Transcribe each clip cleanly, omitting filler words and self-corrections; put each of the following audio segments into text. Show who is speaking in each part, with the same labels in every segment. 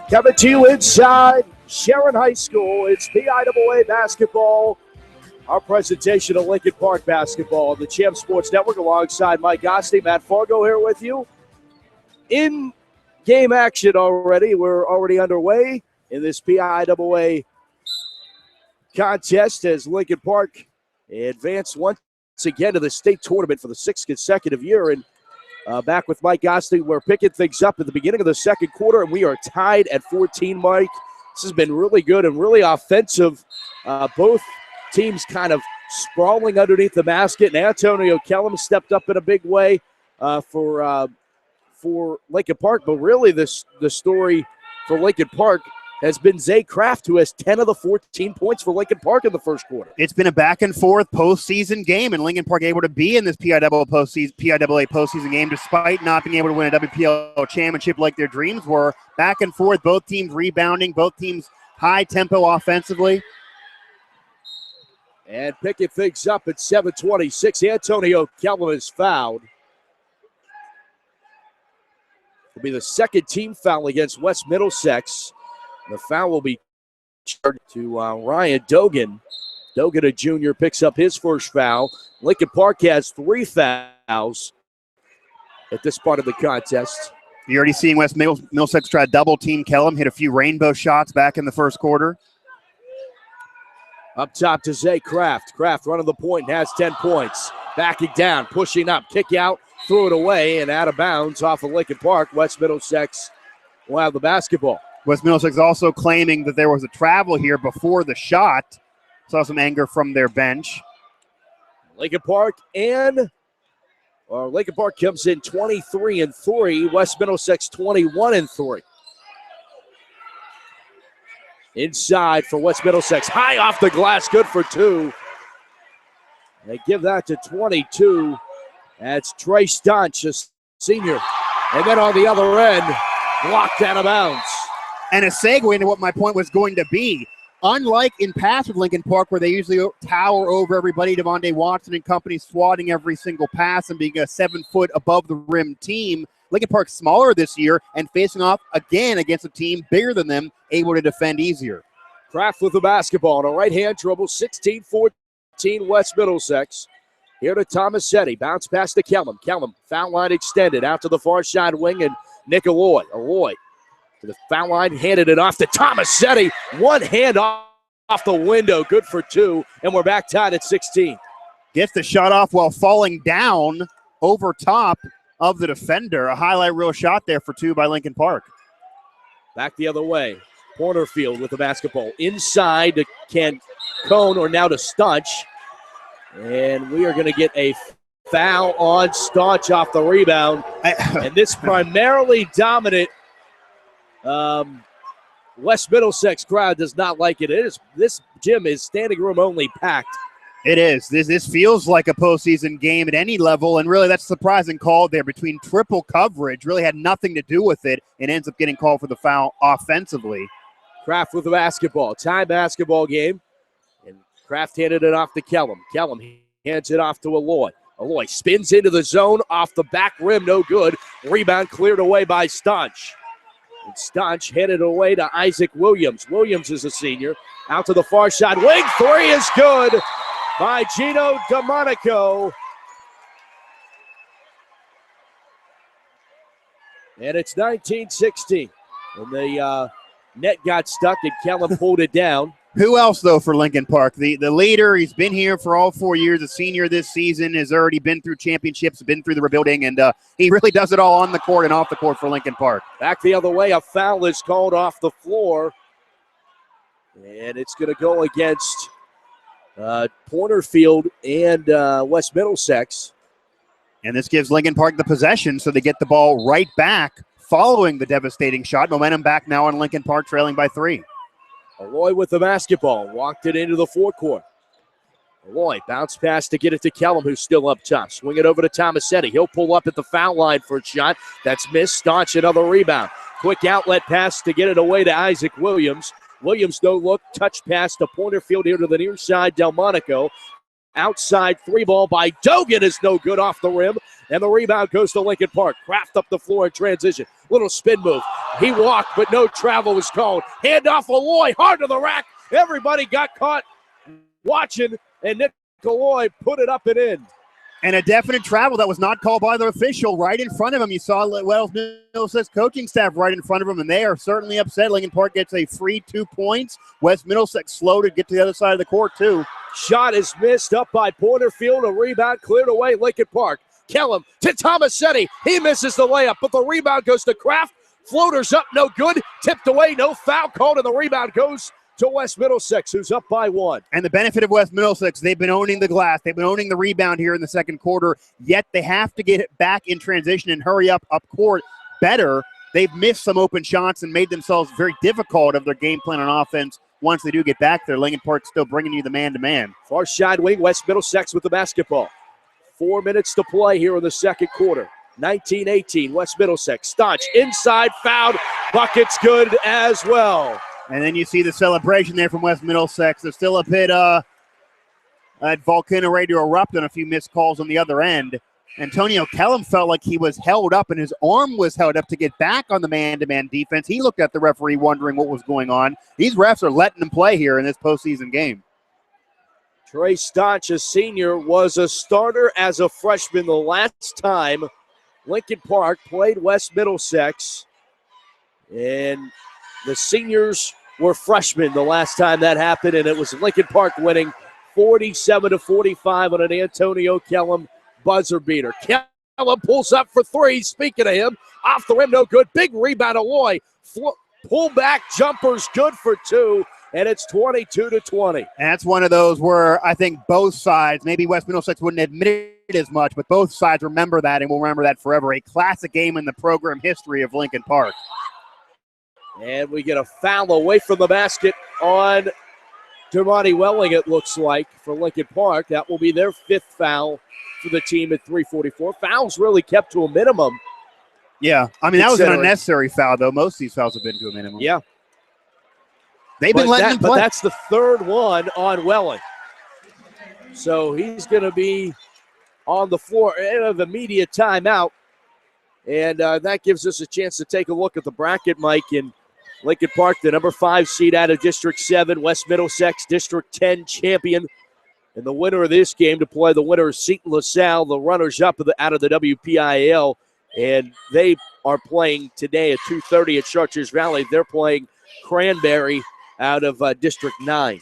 Speaker 1: Coming to you inside Sharon High School. It's PIAA basketball. Our presentation of Lincoln Park basketball on the Champ Sports Network alongside Mike Gosti, Matt Fargo here with you. In game action already. We're already underway in this PIAA contest as Lincoln Park advanced once again to the state tournament for the sixth consecutive year. And back with Mike Gosti, we're picking things up at the beginning of the second quarter, and we are tied at 14, Mike. This has been really good and really offensive. Both teams kind of sprawling underneath the basket, and Antonio Kellum stepped up in a big way for Lincoln Park. But really the story for Lincoln Park has been Zay Kraft, who has 10 of the 14 points for Lincoln Park in the first quarter.
Speaker 2: It's been a back-and-forth postseason game, and Lincoln Park able to be in this PIAA postseason game despite not being able to win a WPL championship like their dreams were. Back and forth, both teams rebounding, both teams high tempo offensively.
Speaker 1: And picking things up at 7:26, Antonio Kellum is fouled. It'll be the second team foul against West Middlesex. The foul will be charged to Ryan Dogan. Dogan, a junior, picks up his first foul. Lincoln Park has 3 fouls at this part of the contest.
Speaker 2: You're already seeing West Middlesex try to double-team Kellum, hit a few rainbow shots back in the first quarter.
Speaker 1: Up top to Zay Kraft. Kraft running the point and has 10 points. Backing down, pushing up, kick out, threw it away, and out of bounds off of Lincoln Park. West Middlesex will have the basketball.
Speaker 2: West Middlesex also claiming that there was a travel here before the shot. Saw some anger from their bench.
Speaker 1: Lincoln Park comes in 23-3. West Middlesex 21-3. Inside for West Middlesex. High off the glass, good for 2. They give that to 22. That's Trey Stunch, a senior. And then on the other end, blocked out of bounds.
Speaker 2: And a segue into what my point was going to be. Unlike in past with Lincoln Park, where they usually tower over everybody, Devontae Watson and company swatting every single pass and being a 7-foot above the rim team, Lincoln Park's smaller this year and facing off again against a team bigger than them, able to defend easier.
Speaker 1: Kraft with the basketball on a right-hand dribble, 16-14 West Middlesex. Here to Tomasetti, bounce pass to Kellum. Kellum, foul line extended out to the far side wing, and Nick Alloy to the foul line, handed it off to Tomasetti. One hand off the window, good for 2, and we're back tied at 16.
Speaker 2: Gets the shot off while falling down over top of the defender. A highlight reel shot there for 2 by Lincoln Park.
Speaker 1: Back the other way. Porterfield with the basketball. Inside to Ken Cone, or now to Stunch. And we are going to get a foul on Staunch off the rebound. And this primarily dominant West Middlesex crowd does not like it. This gym is standing room only packed.
Speaker 2: It is. This feels like a postseason game at any level, and really that's a surprising call there between triple coverage. Really had nothing to do with it, and ends up getting called for the foul offensively.
Speaker 1: Kraft with the basketball. Tie basketball game. And Kraft handed it off to Kellum. Kellum hands it off to Alloy. Alloy spins into the zone off the back rim. No good. Rebound cleared away by Staunch. And Staunch headed away to Isaac Williams. Williams is a senior. Out to the far side wing. 3 is good by Gino DeMonico. And it's 19-16. And the net got stuck, and Kellum pulled it down.
Speaker 2: Who else, though, for Lincoln Park? The leader, he's been here for all 4 years. A senior this season, has already been through championships, been through the rebuilding, and he really does it all on the court and off the court for Lincoln Park.
Speaker 1: Back the other way, a foul is called off the floor. And it's going to go against Porterfield and West Middlesex.
Speaker 2: And this gives Lincoln Park the possession, so they get the ball right back following the devastating shot. Momentum back now on Lincoln Park, trailing by 3.
Speaker 1: Alloy with the basketball, walked it into the forecourt. Alloy, bounce pass to get it to Kellum, who's still up top. Swing it over to Tomasetti. He'll pull up at the foul line for a shot. That's missed. Staunch, another rebound. Quick outlet pass to get it away to Isaac Williams. Williams, no look, touch pass to Porterfield here to the near side. Delmonico outside three ball by Dogan is no good off the rim. And the rebound goes to Lincoln Park. Kraft up the floor in transition. Little spin move. He walked, but no travel was called. Hand off Aloy, hard to the rack. Everybody got caught watching, and Nick Aloy put it up and in.
Speaker 2: And a definite travel that was not called by the official right in front of him. You saw Wells Middlesex coaching staff right in front of him, and they are certainly upset. Lincoln Park gets a free 2 points. West Middlesex slow to get to the other side of the court, too.
Speaker 1: Shot is missed up by Porterfield. A rebound cleared away, Lincoln Park. Kellum to Tomasetti. He misses the layup, but the rebound goes to Kraft. Floaters up, no good. Tipped away, no foul called, and the rebound goes to West Middlesex, who's up by 1.
Speaker 2: And the benefit of West Middlesex, they've been owning the glass. They've been owning the rebound here in the second quarter, yet they have to get it back in transition and hurry up court better. They've missed some open shots and made themselves very difficult of their game plan on offense once they do get back there. Lincoln Park still bringing you the man-to-man.
Speaker 1: Far side wing, West Middlesex with the basketball. 4 minutes to play here in the second quarter. 19-18, West Middlesex. Staunch inside, fouled. Bucket's good as well.
Speaker 2: And then you see the celebration there from West Middlesex. There's still a bit at volcano ready to erupt on a few missed calls on the other end. Antonio Kellum felt like he was held up and his arm was held up to get back on the man-to-man defense. He looked at the referee wondering what was going on. These refs are letting him play here in this postseason game.
Speaker 1: Trey Staunch, a senior, was a starter as a freshman the last time Lincoln Park played West Middlesex. And the seniors were freshmen the last time that happened, and it was Lincoln Park winning 47-45 on an Antonio Kellum buzzer beater. Kellum pulls up for three. Speaking of him, off the rim, no good. Big rebound, Aloy. Pull back jumper's good for 2. And it's 22-20.
Speaker 2: And that's one of those where I think both sides, maybe West Middlesex wouldn't admit it as much, but both sides remember that and will remember that forever. A classic game in the program history of Lincoln Park.
Speaker 1: And we get a foul away from the basket on Dermonti Welling, it looks like, for Lincoln Park. That will be their 5th foul for the team at 3:44. Fouls really kept to a minimum.
Speaker 2: Yeah, I mean, that was an unnecessary foul, though. Most of these fouls have been to a minimum.
Speaker 1: Yeah.
Speaker 2: They've been letting him play.
Speaker 1: But that's the 3rd one on Welling. So he's going to be on the floor of immediate timeout. And that gives us a chance to take a look at the bracket, Mike. And Lincoln Park, the number 5 seed out of District 7. West Middlesex, District 10 champion. And the winner of this game to play the winner is Seton LaSalle, the runners-up out of the WPIAL. And they are playing today at 2:30 at Chartiers Valley. They're playing Cranberry out of District 9.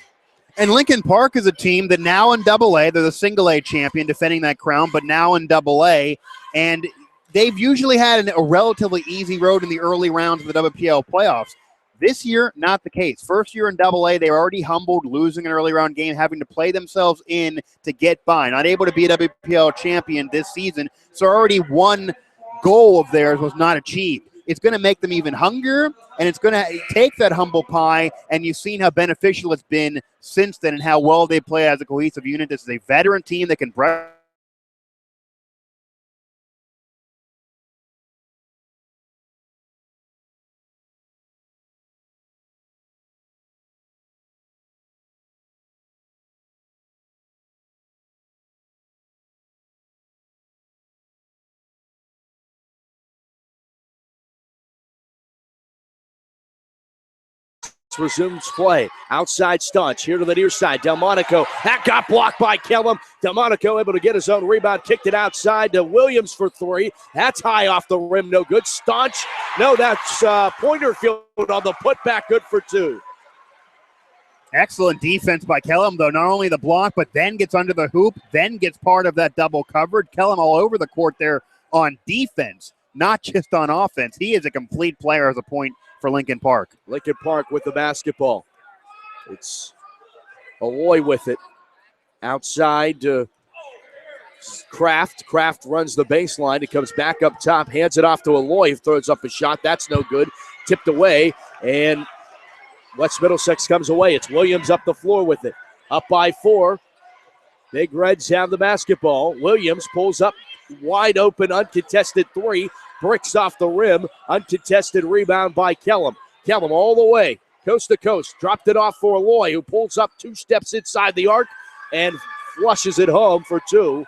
Speaker 2: And Lincoln Park is a team that now in AA, they're the single A champion defending that crown, but now in AA. And they've usually had a relatively easy road in the early rounds of the WPL playoffs. This year, not the case. First year in AA, they were already humbled, losing an early round game, having to play themselves in to get by. Not able to be a WPL champion this season, so already one goal of theirs was not achieved. It's going to make them even hungrier, and it's going to take that humble pie, and you've seen how beneficial it's been since then and how well they play as a cohesive unit. This is a veteran team that can
Speaker 1: resumes play. Outside Staunch. Here to the near side. Delmonico. That got blocked by Kellum. Delmonico able to get his own rebound. Kicked it outside to Williams for 3. That's high off the rim. No good. Staunch. No, that's Pointerfield on the putback. Good for 2.
Speaker 2: Excellent defense by Kellum, though. Not only the block, but then gets under the hoop, then gets part of that double coverage. Kellum all over the court there on defense, not just on offense. He is a complete player as a point for Lincoln Park.
Speaker 1: Lincoln Park with the basketball. It's Aloy with it. Outside to Kraft. Kraft runs the baseline. It comes back up top, hands it off to Aloy, throws up a shot. That's no good. Tipped away, and West Middlesex comes away. It's Williams up the floor with it. Up by 4. Big Reds have the basketball. Williams pulls up wide open, uncontested 3. Bricks off the rim. Uncontested rebound by Kellum. Kellum all the way, coast to coast. Dropped it off for Aloy, who pulls up 2 steps inside the arc and flushes it home for two.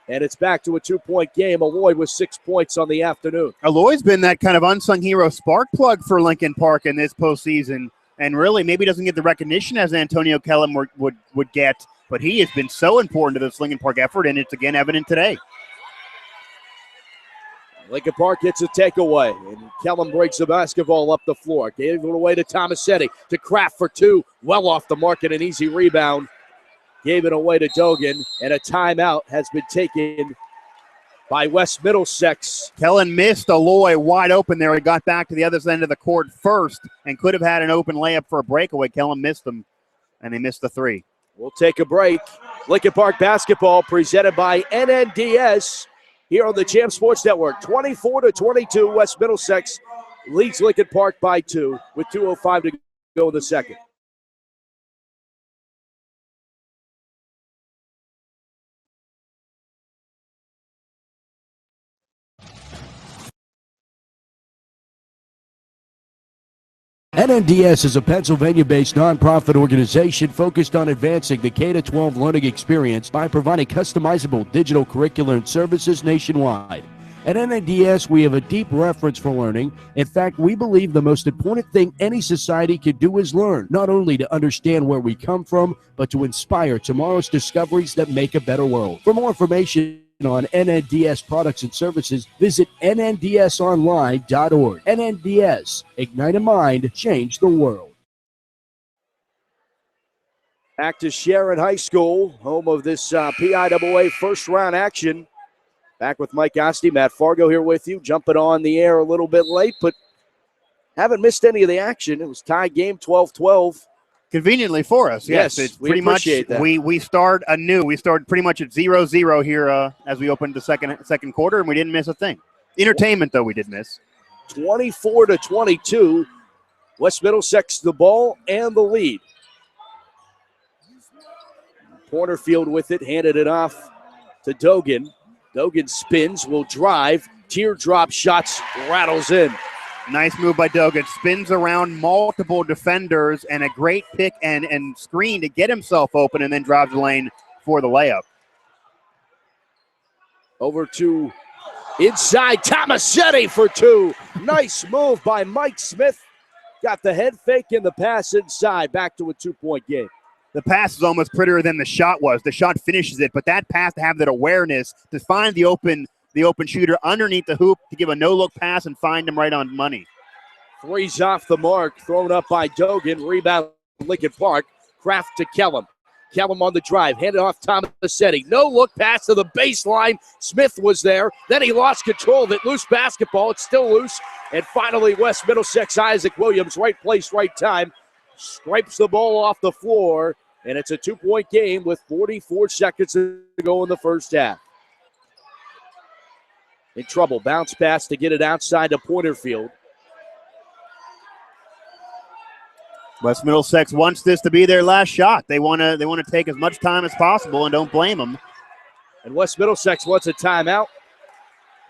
Speaker 1: And it's back to a 2-point game. Alloy with 6 points on the afternoon.
Speaker 2: Alloy's been that kind of unsung hero spark plug for Lincoln Park in this postseason, and really maybe doesn't get the recognition as Antonio Kellum would get, but he has been so important to this Lincoln Park effort, and it's again evident today.
Speaker 1: Lincoln Park gets a takeaway, and Kellum breaks the basketball up the floor. Gave it away to Tomasetti, to Kraft for two. Well off the mark and an easy rebound. Gave it away to Dogan, and a timeout has been taken by West Middlesex.
Speaker 2: Kellen missed Alloy wide open there. He got back to the other end of the court first and could have had an open layup for a breakaway. Kellen missed them, and they missed the three.
Speaker 1: We'll take a break. Lincoln Park basketball presented by NNDS here on the Jam Sports Network. 24-22, West Middlesex leads Lincoln Park by 2 with 2:05 to go in the second.
Speaker 3: NNDS is a Pennsylvania-based nonprofit organization focused on advancing the K-12 learning experience by providing customizable digital curricular and services nationwide. At NNDS, we have a deep reverence for learning. In fact, we believe the most important thing any society can do is learn, not only to understand where we come from, but to inspire tomorrow's discoveries that make a better world. For more information on NNDS products and services, visit nndsonline.org. NNDS, ignite a mind, change the world.
Speaker 1: Back to Sharon High School, home of this PIAA first-round action. Back with Mike Osti, Matt Fargo here with you, jumping on the air a little bit late, but haven't missed any of the action. It was tied game 12-12.
Speaker 2: Conveniently for us, yes. It's pretty much
Speaker 1: that.
Speaker 2: We start anew. We start pretty much at 0-0 here as we opened the second quarter, and we didn't miss a thing. Entertainment, though, we did miss.
Speaker 1: 24-22. West Middlesex the ball and the lead. Porterfield with it, handed it off to Dogan. Dogan spins, will drive. Teardrop shots, rattles in.
Speaker 2: Nice move by Dogan. Spins around multiple defenders and a great pick and screen to get himself open, and then drives the lane for the layup.
Speaker 1: Over to inside Tomasetti for two. Nice move by Mike Smith. Got the head fake and the pass inside. Back to a 2-point game.
Speaker 2: The pass is almost prettier than the shot was. The shot finishes it, but that pass to have that awareness to find the open shooter underneath the hoop to give a no-look pass and find him right on money.
Speaker 1: Three's off the mark, thrown up by Dogan. Rebound Lincoln Park. Kraft to Kellum. Kellum on the drive, handed off Tomasetti. No-look pass to the baseline. Smith was there. Then he lost control of it. Loose basketball. It's still loose. And finally, West Middlesex, Isaac Williams, right place, right time. Scrapes the ball off the floor. And it's a 2-point game with 44 seconds to go in the first half. In trouble. Bounce pass to get it outside to Porterfield.
Speaker 2: West Middlesex wants this to be their last shot. They want to take as much time as possible, and don't blame them.
Speaker 1: And West Middlesex wants a timeout,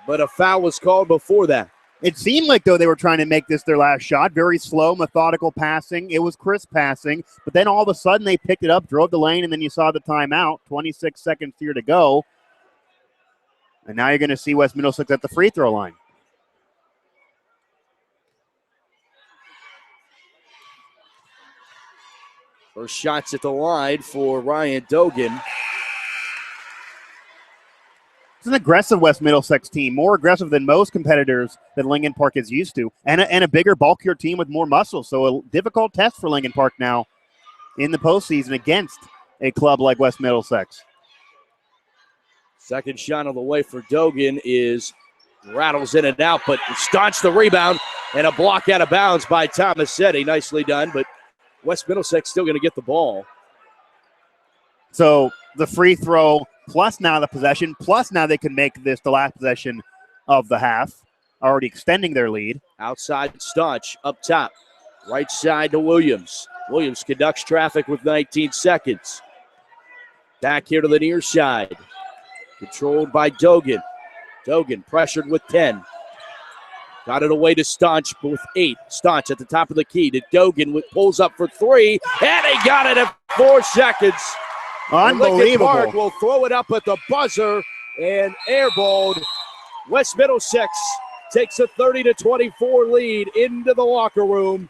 Speaker 1: but a foul was called before that.
Speaker 2: It seemed like, though, they were trying to make this their last shot. Very slow, methodical passing. It was crisp passing, but then all of a sudden they picked it up, drove the lane, and then you saw the timeout. 26 seconds here to go. And now you're going to see West Middlesex at the free throw line.
Speaker 1: First shots at the line for Ryan Dogan.
Speaker 2: It's an aggressive West Middlesex team, more aggressive than most competitors that Lincoln Park is used to, and a bigger, bulkier team with more muscle. So a difficult test for Lincoln Park now in the postseason against a club like West Middlesex.
Speaker 1: Second shot on the way for Dogan is rattles in and out, but staunch the rebound and a block out of bounds by Tomasetti. Nicely done, but West Middlesex still going to get the ball.
Speaker 2: So the free throw plus now the possession, plus now they can make this the last possession of the half, already extending their lead.
Speaker 1: Outside Staunch, up top. Right side to Williams. Williams conducts traffic with 19 seconds. Back here to the near side. Controlled by Dogan. Dogan pressured with 10. Got it away to Staunch with 8. Staunch at the top of the key to Dogan, pulls up for 3, and he got it at 4 seconds. And Lincoln Park
Speaker 2: Unbelievable.
Speaker 1: will throw it up at the buzzer and airballed. West Middlesex takes a 30-24 lead into the locker room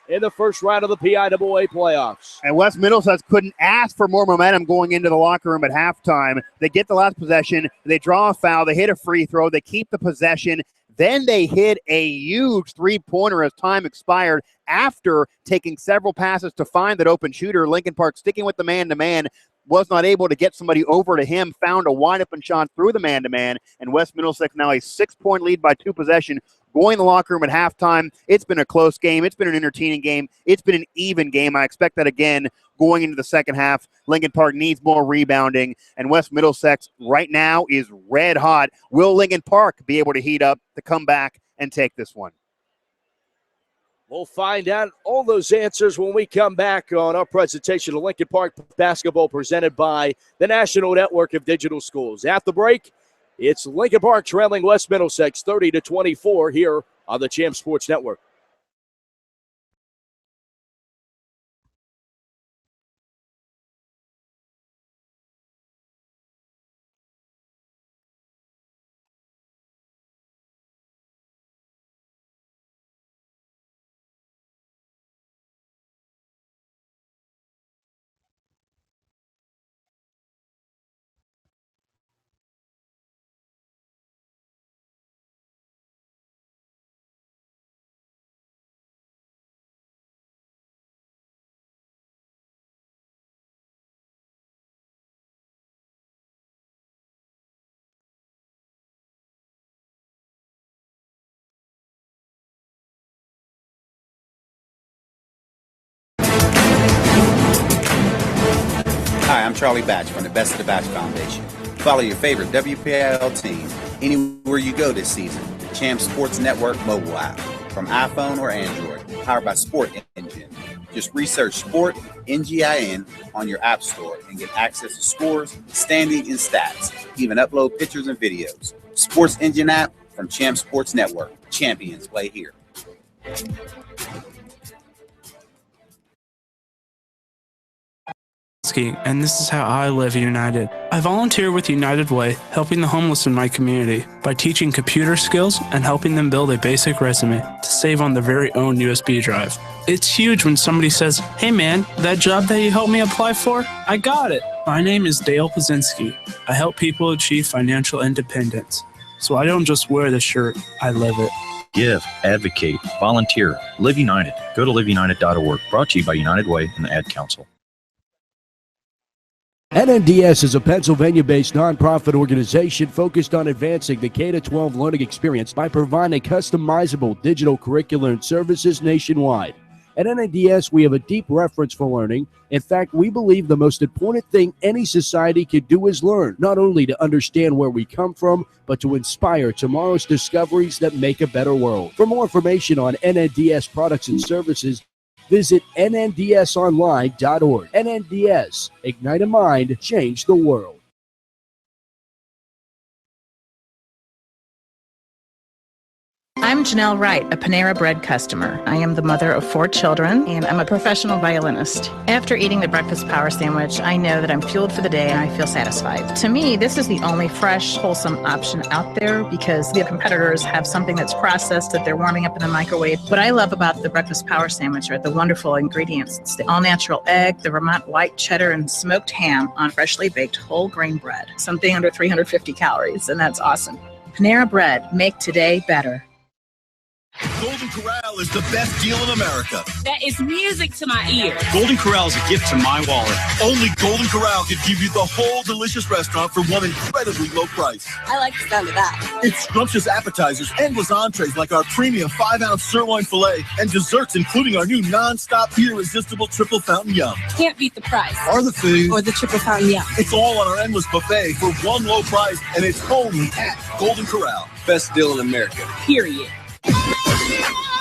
Speaker 1: in the first round of the PIAA playoffs.
Speaker 2: And West Middlesex couldn't ask for more momentum going into the locker room at halftime. They get the last possession. They draw a foul. They hit a free throw. They keep the possession. Then they hit a huge three-pointer as time expired after taking several passes to find that open shooter. Lincoln Park sticking with the man-to-man, was not able to get somebody over to him, found a wide-open shot through the man-to-man, and West Middlesex now a 6-point lead by 2 possession. Going in the locker room at halftime, it's been a close game. It's been an entertaining game. It's been an even game. I expect that again going into the second half. Lincoln Park needs more rebounding, and West Middlesex right now is red hot. Will Lincoln Park be able to heat up to come back and take this one?
Speaker 1: We'll find out all those answers when we come back on our presentation of Lincoln Park basketball presented by the National Network of Digital Schools. At the break, it's Lincoln Park trailing West Middlesex 30-24 here on the Champ Sports Network.
Speaker 4: Hi, I'm Charlie Batch from the Best of the Batch Foundation. Follow your favorite WPIL team anywhere you go this season. The Champ Sports Network mobile app from iPhone or Android, powered by Sport Engine. Just research Sport NGIN on your app store and get access to scores, standings, and stats. Even upload pictures and videos. Sports Engine app from Champ Sports Network. Champions play here.
Speaker 5: And this is how I live United. I volunteer with United Way, helping the homeless in my community by teaching computer skills and helping them build a basic resume to save on their very own USB drive. It's huge when somebody says, "Hey man, that job that you helped me apply for, I got it." My name is Dale Pazinski. I help people achieve financial independence. So I don't just wear the shirt, I live it.
Speaker 6: Give, advocate, volunteer, Live United. Go to liveunited.org. Brought to you by United Way and the Ad Council.
Speaker 3: NNDS is a Pennsylvania-based nonprofit organization focused on advancing the K-12 learning experience by providing customizable digital curricular and services nationwide. At NNDS, we have a deep reverence for learning. In fact, we believe the most important thing any society could do is learn, not only to understand where we come from, but to inspire tomorrow's discoveries that make a better world. For more information on NNDS products and services, visit nndsonline.org. NNDS, ignite a mind, change the world.
Speaker 7: I'm Janelle Wright, a Panera Bread customer. I am the mother of 4 children, and I'm a professional violinist. After eating the breakfast power sandwich, I know that I'm fueled for the day and I feel satisfied. To me, this is the only fresh, wholesome option out there because the competitors have something that's processed that they're warming up in the microwave. What I love about the breakfast power sandwich are the wonderful ingredients. It's the all-natural egg, the Vermont white cheddar, and smoked ham on freshly baked whole grain bread. Something under 350 calories, and that's awesome. Panera Bread, make today better.
Speaker 8: Golden Corral is the best deal in America.
Speaker 9: That is music to my ears.
Speaker 8: Golden Corral is a gift to my wallet. Only Golden Corral can give you the whole delicious restaurant for one incredibly low price.
Speaker 9: I like the sound of that.
Speaker 8: It's scrumptious appetizers, endless entrees like our premium 5-ounce sirloin filet, and desserts including our new non-stop irresistible triple fountain yum.
Speaker 9: Can't beat the price.
Speaker 8: Or the food.
Speaker 9: Or the triple fountain yum.
Speaker 8: It's all on our endless buffet for one low price, and it's only at Golden Corral. Best deal in America.
Speaker 9: Period.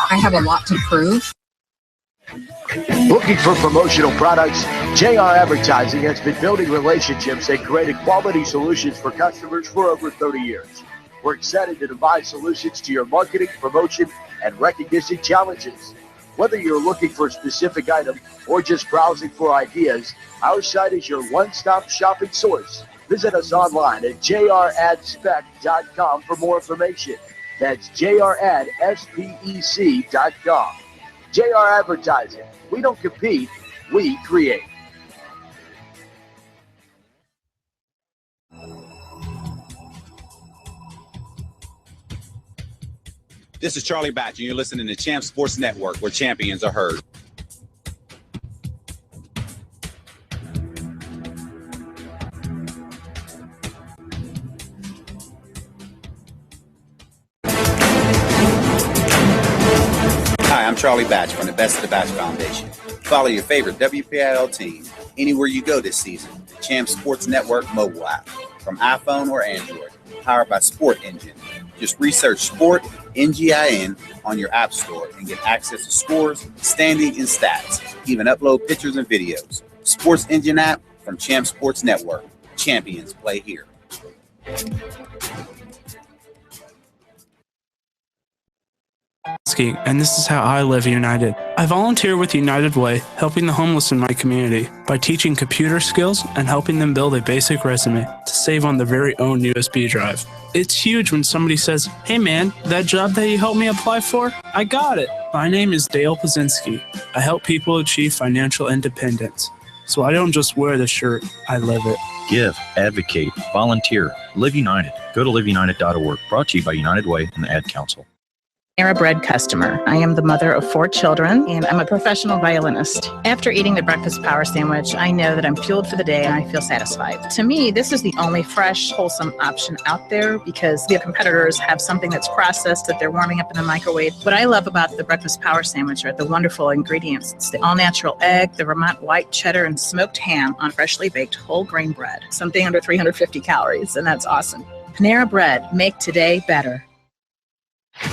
Speaker 10: I have a lot to prove.
Speaker 1: Looking for promotional products? JR Advertising has been building relationships and creating quality solutions for customers for over 30 years. We're excited to devise solutions to your marketing, promotion, and recognition challenges. Whether you're looking for a specific item or just browsing for ideas, our site is your one-stop shopping source. Visit us online at jradspec.com for more information. That's jradspec.com. JR Advertising. We don't compete, we create.
Speaker 4: This is Charlie Batch, and you're listening to Champ Sports Network, where champions are heard. Hi, I'm Charlie Batch from the Best of the Batch Foundation. Follow your favorite WPIL team anywhere you go this season. The Champ Sports Network mobile app from iPhone or Android, powered by Sport Engine. Just research Sport NGIN on your app store and get access to scores, standing, and stats. Even upload pictures and videos. Sports Engine app from Champ Sports Network. Champions play here.
Speaker 5: And this is how I live United. I volunteer with United Way, helping the homeless in my community by teaching computer skills and helping them build a basic resume to save on their very own USB drive. It's huge when somebody says, "Hey man, that job that you helped me apply for, I got it." My name is Dale Pazinski. I help people achieve financial independence. So I don't just wear the shirt, I live it.
Speaker 6: Give, advocate, volunteer, Live United. Go to liveunited.org. Brought to you by United Way and the Ad Council.
Speaker 7: Panera Bread customer. I am the mother of 4 children, and I'm a professional violinist. After eating the breakfast power sandwich, I know that I'm fueled for the day and I feel satisfied. To me, this is the only fresh, wholesome option out there because the competitors have something that's processed that they're warming up in the microwave. What I love about the breakfast power sandwich are the wonderful ingredients. It's the all-natural egg, the Vermont white cheddar, and smoked ham on freshly baked whole grain bread. Something under 350 calories, and that's awesome. Panera Bread, make today better.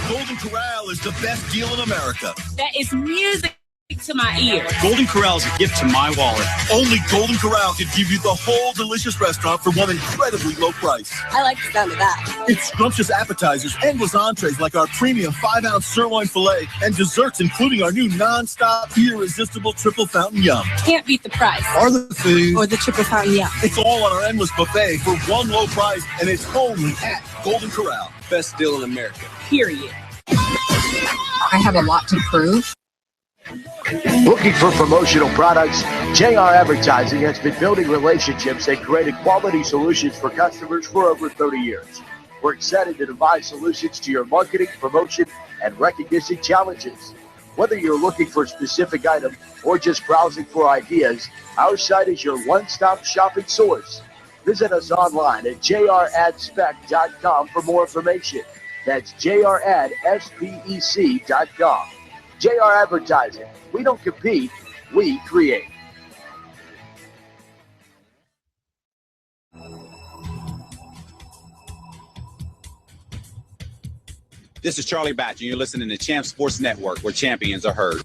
Speaker 8: Golden Corral is the best deal in America.
Speaker 9: That is music to my ears.
Speaker 8: Golden Corral is a gift to my wallet. Only Golden Corral can give you the whole delicious restaurant for one incredibly low price.
Speaker 9: I like the sound of that.
Speaker 8: It's scrumptious appetizers, endless entrees like our premium 5-ounce sirloin filet, and desserts including our new non-stop, irresistible triple fountain yum.
Speaker 9: Can't beat the price.
Speaker 8: Or the food.
Speaker 9: Or the triple fountain yum.
Speaker 8: It's all on our endless buffet for one low price, and it's only at Golden Corral. Best deal in America.
Speaker 9: Period.
Speaker 10: I have a lot to prove.
Speaker 1: Looking for promotional products? JR Advertising has been building relationships and creating quality solutions for customers for over 30 years. We're excited to devise solutions to your marketing, promotion, and recognition challenges. Whether you're looking for a specific item or just browsing for ideas, our site is your one-stop shopping source. Visit us online at jradspec.com for more information. That's jradspec.com. JR Advertising. We don't compete, we create.
Speaker 4: This is Charlie Batch, and you're listening to Champ Sports Network, where champions are heard.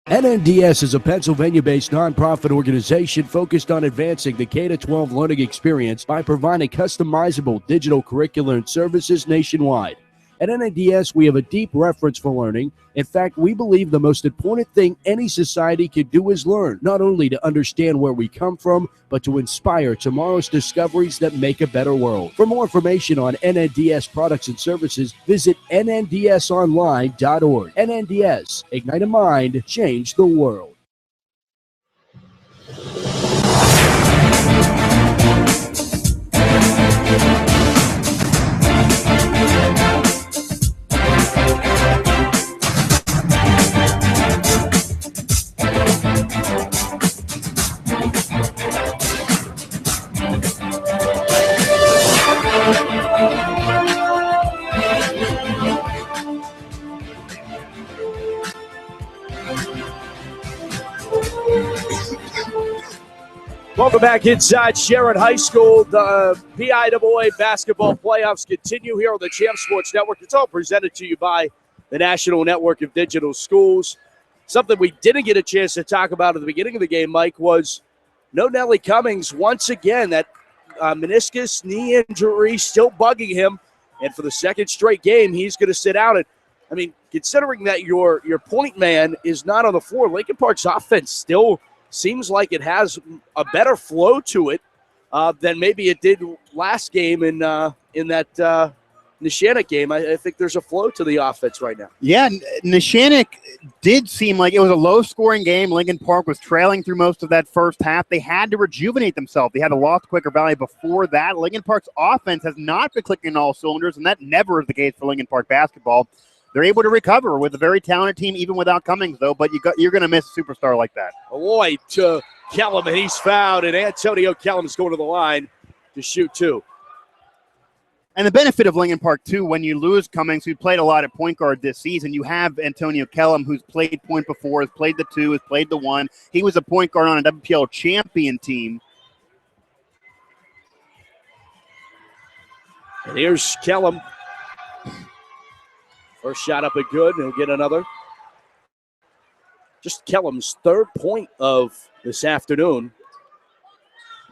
Speaker 3: NNDS is a Pennsylvania-based nonprofit organization focused on advancing the K-12 learning experience by providing customizable digital curricular and services nationwide. At NNDS, we have a deep reverence for learning. In fact, we believe the most important thing any society can do is learn, not only to understand where we come from, but to inspire tomorrow's discoveries that make a better world. For more information on NNDS products and services, visit nndsonline.org. NNDS, ignite a mind, change the world.
Speaker 1: Welcome back inside Sharon High School. The PIAA basketball playoffs continue here on the Champ Sports Network. It's all presented to you by the National Network of Digital Schools. Something we didn't get a chance to talk about at the beginning of the game, Mike, was no Nelly Cummings once again. That meniscus knee injury still bugging him. And for the second straight game, he's going to sit out. And I mean, considering that your point man is not on the floor, Lincoln Park's offense still seems like it has a better flow to it than maybe it did last game in that Neshannock game. I think there's a flow to the offense right now.
Speaker 2: Yeah, Neshannock did seem like it was a low-scoring game. Lincoln Park was trailing through most of that first half. They had to rejuvenate themselves. They had a loss to Quaker Valley before that. Lincoln Park's offense has not been clicking on all cylinders, and that never is the case for Lincoln Park basketball. They're able to recover with a very talented team, even without Cummings, though, but you're going to miss a superstar like that.
Speaker 1: Lloyd to Kellum, and he's fouled, and Antonio Kellum is going to the line to shoot two.
Speaker 2: And the benefit of Lincoln Park, too, when you lose Cummings, who played a lot at point guard this season, you have Antonio Kellum, who's played point before, has played the two, has played the one. He was a point guard on a WPL champion team.
Speaker 1: And here's Kellum. First shot up and good, and he'll get another. Just Kellum's third point of this afternoon.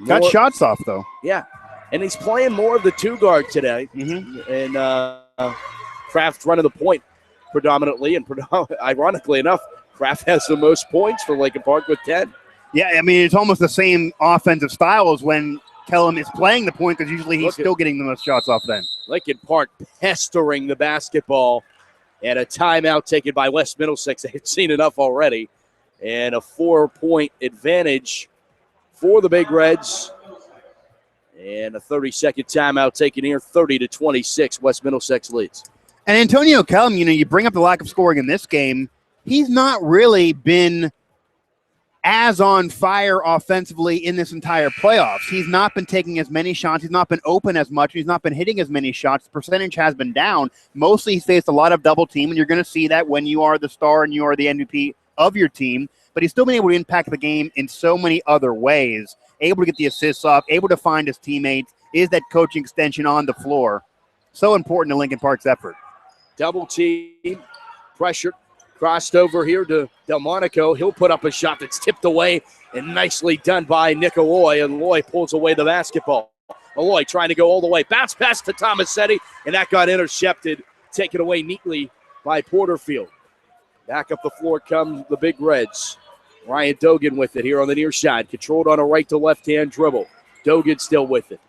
Speaker 2: Got shots off, though.
Speaker 1: Yeah. And he's playing more of the two guard today.
Speaker 2: Mm-hmm.
Speaker 1: And Kraft running the point predominantly. And ironically enough, Kraft has the most points for Lincoln Park with 10.
Speaker 2: Yeah, I mean, it's almost the same offensive style as when Kellum is playing the point, because usually he's still getting the most shots off then.
Speaker 1: Lincoln Park pestering the basketball. And a timeout taken by West Middlesex. They've seen enough already. And a 4-point advantage for the Big Reds. And a 30-second timeout taken here, 30-26. West Middlesex leads.
Speaker 2: And Antonio Kellum, you bring up the lack of scoring in this game. He's not really been as on fire offensively in this entire playoffs. He's not been taking as many shots. He's not been open as much. He's not been hitting as many shots. The percentage has been down. Mostly he's faced a lot of double team, and you're going to see that when you are the star and you are the MVP of your team. But he's still been able to impact the game in so many other ways. Able to get the assists off, able to find his teammates, is that coaching extension on the floor. So important to Lincoln Park's effort.
Speaker 1: Double team, pressure, crossed over here to Delmonico. He'll put up a shot that's tipped away and nicely done by Nick Alloy, and Alloy pulls away the basketball. Alloy trying to go all the way. Bounce pass to Tomasetti, and that got intercepted, taken away neatly by Porterfield. Back up the floor come the Big Reds. Ryan Dogan with it here on the near side. Controlled on a right to left-hand dribble. Dogan still with it.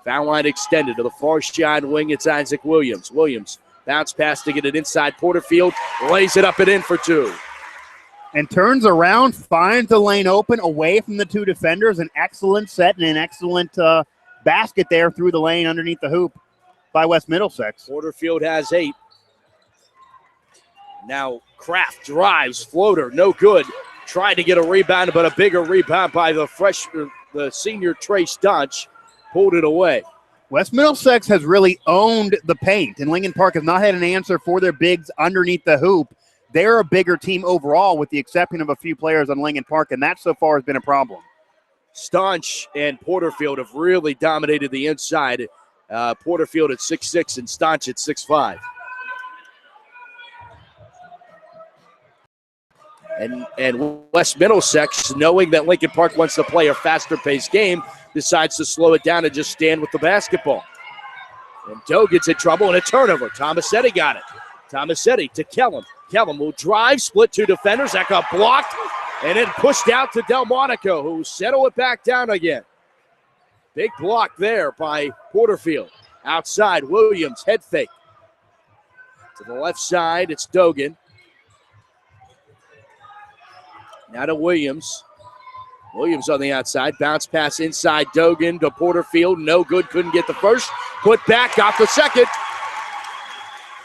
Speaker 1: Foul line extended to the far side wing. It's Isaac Williams. Williams bounce pass to get it inside. Porterfield lays it up and in for two.
Speaker 2: And turns around, finds the lane open away from the two defenders. An excellent set and an excellent basket there through the lane underneath the hoop by West Middlesex.
Speaker 1: Porterfield has 8. Now Kraft drives, floater, no good. Tried to get a rebound, but a bigger rebound by the senior Trace Dunch. Pulled it away.
Speaker 2: West Middlesex has really owned the paint, and Lincoln Park has not had an answer for their bigs underneath the hoop. They're a bigger team overall, with the exception of a few players on Lincoln Park, and that so far has been a problem.
Speaker 1: Staunch and Porterfield have really dominated the inside. Porterfield at 6'6" and Staunch at 6'5". And West Middlesex, knowing that Lincoln Park wants to play a faster-paced game, decides to slow it down and just stand with the basketball. And Doe gets in trouble and a turnover. Tomasetti got it. Tomasetti to Kellum. Kellum will drive, split two defenders. That got blocked and then pushed out to Delmonico, who settle it back down again. Big block there by Porterfield. Outside, Williams, head fake. To the left side, it's Dogan. Now to Williams. Williams on the outside. Bounce pass inside Dogan to Porterfield. No good. Couldn't get the first. Put back. Got the second.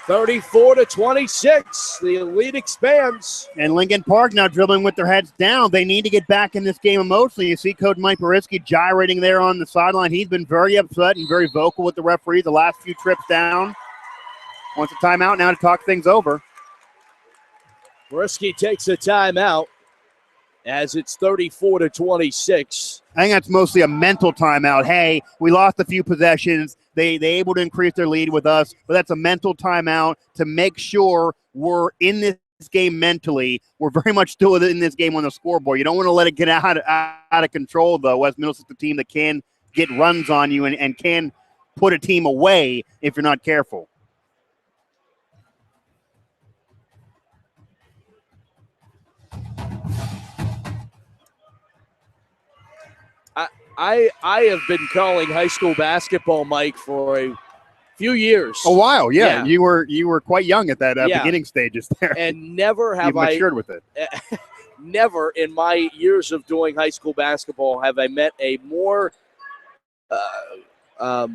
Speaker 1: 34-26. The lead expands.
Speaker 2: And Lincoln Park now dribbling with their heads down. They need to get back in this game emotionally. You see Coach Mike Boriski gyrating there on the sideline. He's been very upset and very vocal with the referee the last few trips down. Wants a timeout now to talk things over.
Speaker 1: Boriski takes a timeout as it's 34-26.
Speaker 2: I think that's mostly a mental timeout. Hey, we lost a few possessions. They able to increase their lead with us, but that's a mental timeout to make sure we're in this game mentally. We're very much still in this game on the scoreboard. You don't want to let it get out of control, though. West Middlesex is a team that can get runs on you and can put a team away if you're not careful.
Speaker 1: I have been calling high school basketball, Mike, for a few years.
Speaker 2: A while, yeah. You were quite young at that beginning stages there,
Speaker 1: and never have
Speaker 2: I matured with it.
Speaker 1: Never in my years of doing high school basketball have I met a more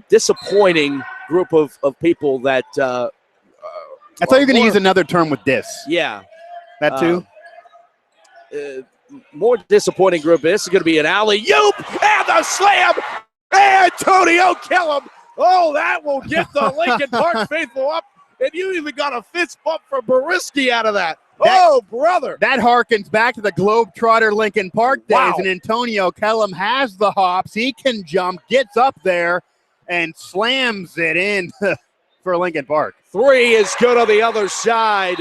Speaker 1: disappointing group of people that. I
Speaker 2: thought you were going to use another term with this.
Speaker 1: Yeah,
Speaker 2: that too.
Speaker 1: More disappointing group. This is going to be an alley-oop and the slam. Antonio Kellum. Oh, that will get the Lincoln Park faithful up. And you even got a fist bump from Boriski out of that. Oh, brother.
Speaker 2: That harkens back to the Globetrotter Lincoln Park days.
Speaker 1: Wow.
Speaker 2: And Antonio Kellum has the hops. He can jump, gets up there, and slams it in for Lincoln Park.
Speaker 1: Three is good on the other side.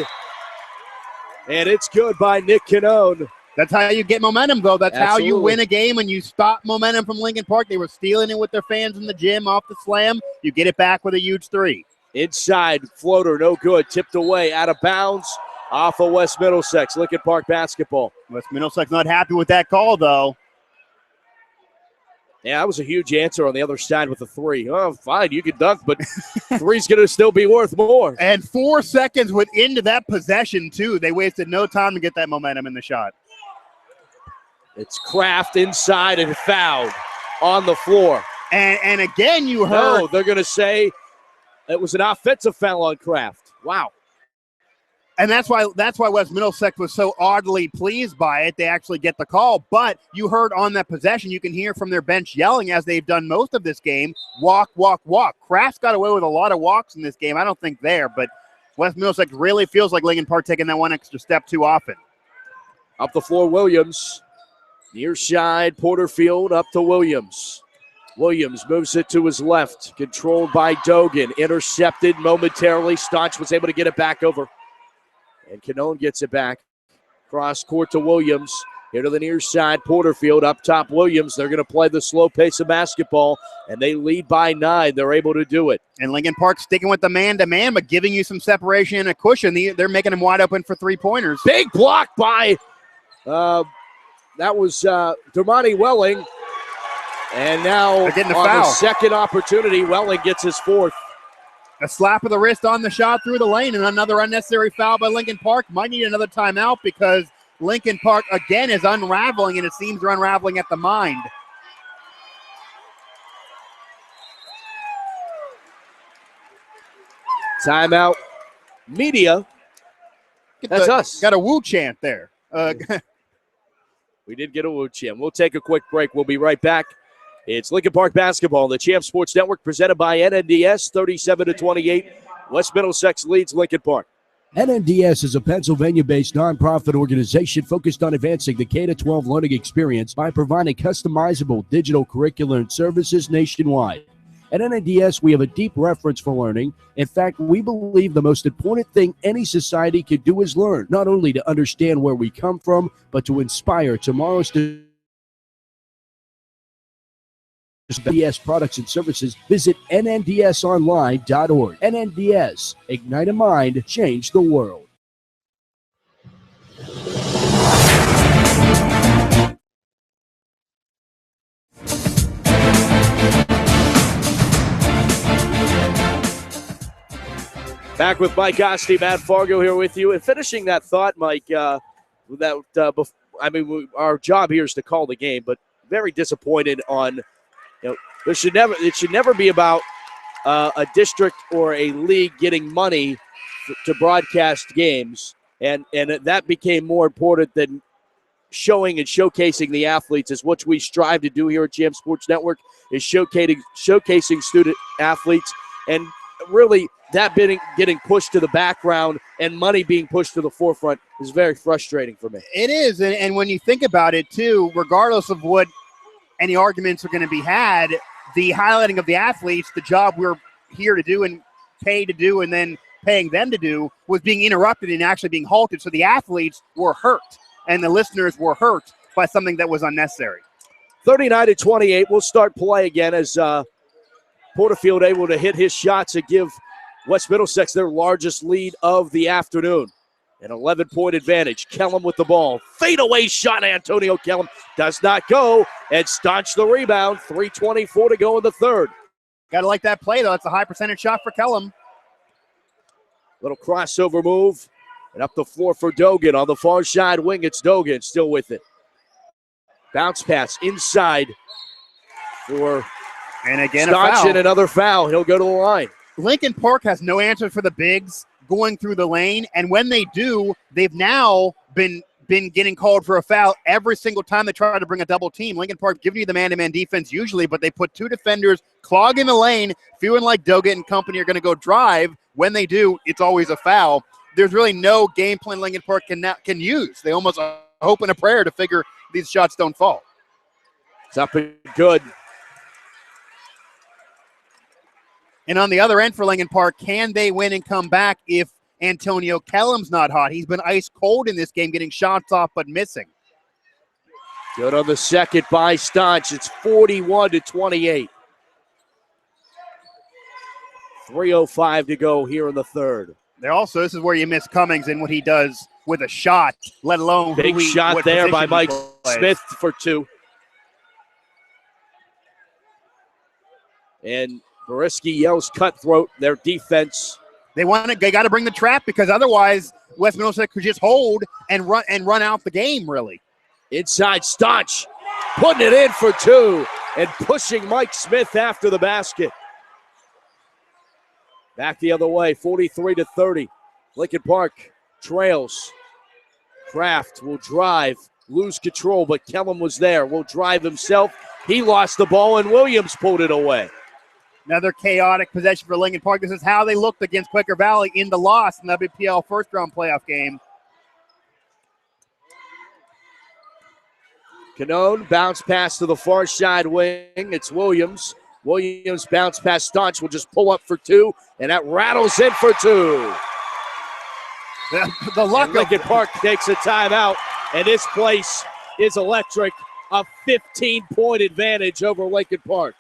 Speaker 1: And it's good by Nick Canone.
Speaker 2: That's how you get momentum, though. That's
Speaker 1: Absolutely.
Speaker 2: how you win a game when you stop momentum from Lincoln Park. They were stealing it with their fans in the gym off the slam. You get it back with a huge three.
Speaker 1: Inside, floater, no good. Tipped away, out of bounds, off of West Middlesex. Lincoln Park basketball.
Speaker 2: West Middlesex not happy with that call, though.
Speaker 1: Yeah, that was a huge answer on the other side with the three. Oh, fine, you can dunk, but three's going to still be worth more.
Speaker 2: And 4 seconds went into that possession, too. They wasted no time to get that momentum in the shot.
Speaker 1: It's Kraft inside and fouled on the floor.
Speaker 2: And again, you heard.
Speaker 1: No, they're going to say it was an offensive foul on Kraft. Wow.
Speaker 2: And that's why West Middlesex was so oddly pleased by it. They actually get the call. But you heard on that possession, you can hear from their bench yelling, as they've done most of this game, walk, walk, walk. Kraft's got away with a lot of walks in this game. I don't think there, but West Middlesex really feels like Lincoln Park taking that one extra step too often.
Speaker 1: Up the floor, Williams. Near side, Porterfield up to Williams. Williams moves it to his left, controlled by Dogan. Intercepted momentarily. Staunch was able to get it back over. And Canone gets it back. Cross court to Williams. Here to the near side, Porterfield up top, Williams. They're going to play the slow pace of basketball, and they lead by 9. They're able to do it.
Speaker 2: And Lincoln Park sticking with the man-to-man, but giving you some separation and a cushion. They're making them wide open for three-pointers.
Speaker 1: Big block by... that was Dermonti Welling. And now on the second opportunity, Welling gets his fourth.
Speaker 2: A slap of the wrist on the shot through the lane, and another unnecessary foul by Lincoln Park. Might need another timeout because Lincoln Park, again, is unraveling, and it seems they're unraveling at the mind.
Speaker 1: Timeout. Media. That's us.
Speaker 2: Got a woo chant there.
Speaker 1: We did get a woo chant. We'll take a quick break. We'll be right back. It's Lincoln Park basketball, the Champ Sports Network, presented by NNDS, 37-28. West Middlesex leads Lincoln Park.
Speaker 3: NNDS is a Pennsylvania-based nonprofit organization focused on advancing the K-12 learning experience by providing customizable digital curricular and services nationwide. At NNDS, we have a deep reverence for learning. In fact, we believe the most important thing any society can do is learn, not only to understand where we come from, but to inspire tomorrow's NNDS products and services. Visit nndsonline.org. NNDS, ignite a mind, change the world.
Speaker 1: Back with Mike Oste, Matt Fargo here with you. And finishing that thought, Mike, our job here is to call the game, but very disappointed on, it should never be about a district or a league getting money to broadcast games. And that became more important than showing and showcasing the athletes, is what we strive to do here at GM Sports Network, is showcasing student athletes. And really, that getting pushed to the background and money being pushed to the forefront is very frustrating for me.
Speaker 2: It is, and when you think about it, too, regardless of what any arguments are going to be had, the highlighting of the athletes, the job we're here to do and paid to do, and then paying them to do was being interrupted and actually being halted. So the athletes were hurt and the listeners were hurt by something that was unnecessary.
Speaker 1: 39-28. We'll start play again as Porterfield able to hit his shots and give West Middlesex their largest lead of the afternoon. An 11-point advantage. Kellum with the ball. Fadeaway shot. Antonio Kellum does not go and staunch the rebound. 3:24 to go in the third.
Speaker 2: Got to like that play, though. It's a high percentage shot for Kellum.
Speaker 1: Little crossover move. And up the floor for Dogan. On the far side wing, it's Dogan still with it. Bounce pass inside for
Speaker 2: and again
Speaker 1: Staunch,
Speaker 2: a foul.
Speaker 1: and another foul. He'll go to the line.
Speaker 2: Lincoln Park has no answer for the bigs going through the lane, and when they do, they've now been getting called for a foul every single time they try to bring a double team. Lincoln Park giving you the man-to-man defense usually, but they put two defenders clogging the lane, feeling like Doggett and company are going to go drive. When they do, it's always a foul. There's really no game plan Lincoln Park can use. They almost hope in a prayer to figure these shots don't fall.
Speaker 1: It's up and good.
Speaker 2: And on the other end for Lincoln Park, can they win and come back if Antonio Kellum's not hot? He's been ice cold in this game, getting shots off but missing.
Speaker 1: Good on the second by Staunch. It's 41-28. 3:05 to go here in the third.
Speaker 2: This is where you miss Cummings and what he does with a shot, let alone
Speaker 1: big shot there by Mike Smith for two. And Boriski yells cutthroat. Their defense.
Speaker 2: They got to bring the trap because otherwise West Middlesex could just hold and run out the game, really.
Speaker 1: Inside Staunch, putting it in for two and pushing Mike Smith after the basket. Back the other way, 43-30. Lincoln Park trails. Kraft will drive, lose control, but Kellum was there. Will drive himself. He lost the ball, and Williams pulled it away.
Speaker 2: Another chaotic possession for Lincoln Park. This is how they looked against Quaker Valley in the loss in the WPL first-round playoff game.
Speaker 1: Canone, bounce pass to the far side wing. It's Williams. Williams bounce pass. Staunch will just pull up for two, and that rattles in for two.
Speaker 2: The luck of
Speaker 1: Lincoln Park takes a timeout, and this place is electric. A 15-point advantage over Lincoln Park.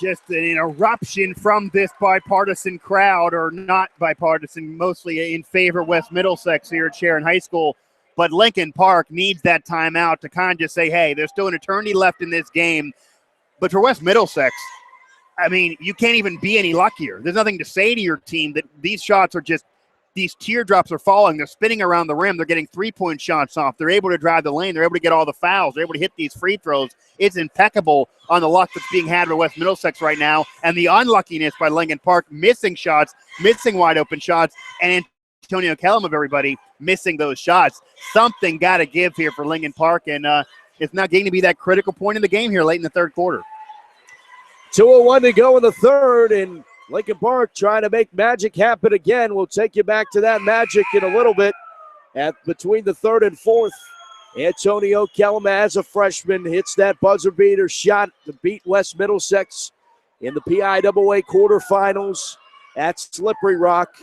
Speaker 2: Just an eruption from this bipartisan crowd, or not bipartisan, mostly in favor of West Middlesex here at Sharon High School. But Lincoln Park needs that timeout to kind of just say, hey, there's still an eternity left in this game. But for West Middlesex, I mean, you can't even be any luckier. There's nothing to say to your team that these shots are just, these teardrops are falling. They're spinning around the rim. They're getting three-point shots off. They're able to drive the lane. They're able to get all the fouls. They're able to hit these free throws. It's impeccable on the luck that's being had by West Middlesex right now. And the unluckiness by Lincoln Park, missing shots, missing wide-open shots, and Antonio Kellum of everybody missing those shots. Something got to give here for Lincoln Park, and it's not going to be that critical point in the game here late in the third quarter.
Speaker 1: 2:01 to go in the third, and Lincoln Park trying to make magic happen again. We'll take you back to that magic in a little bit. Between the third and fourth, Antonio Kellum, as a freshman, hits that buzzer beater shot to beat West Middlesex in the PIAA quarterfinals at Slippery Rock.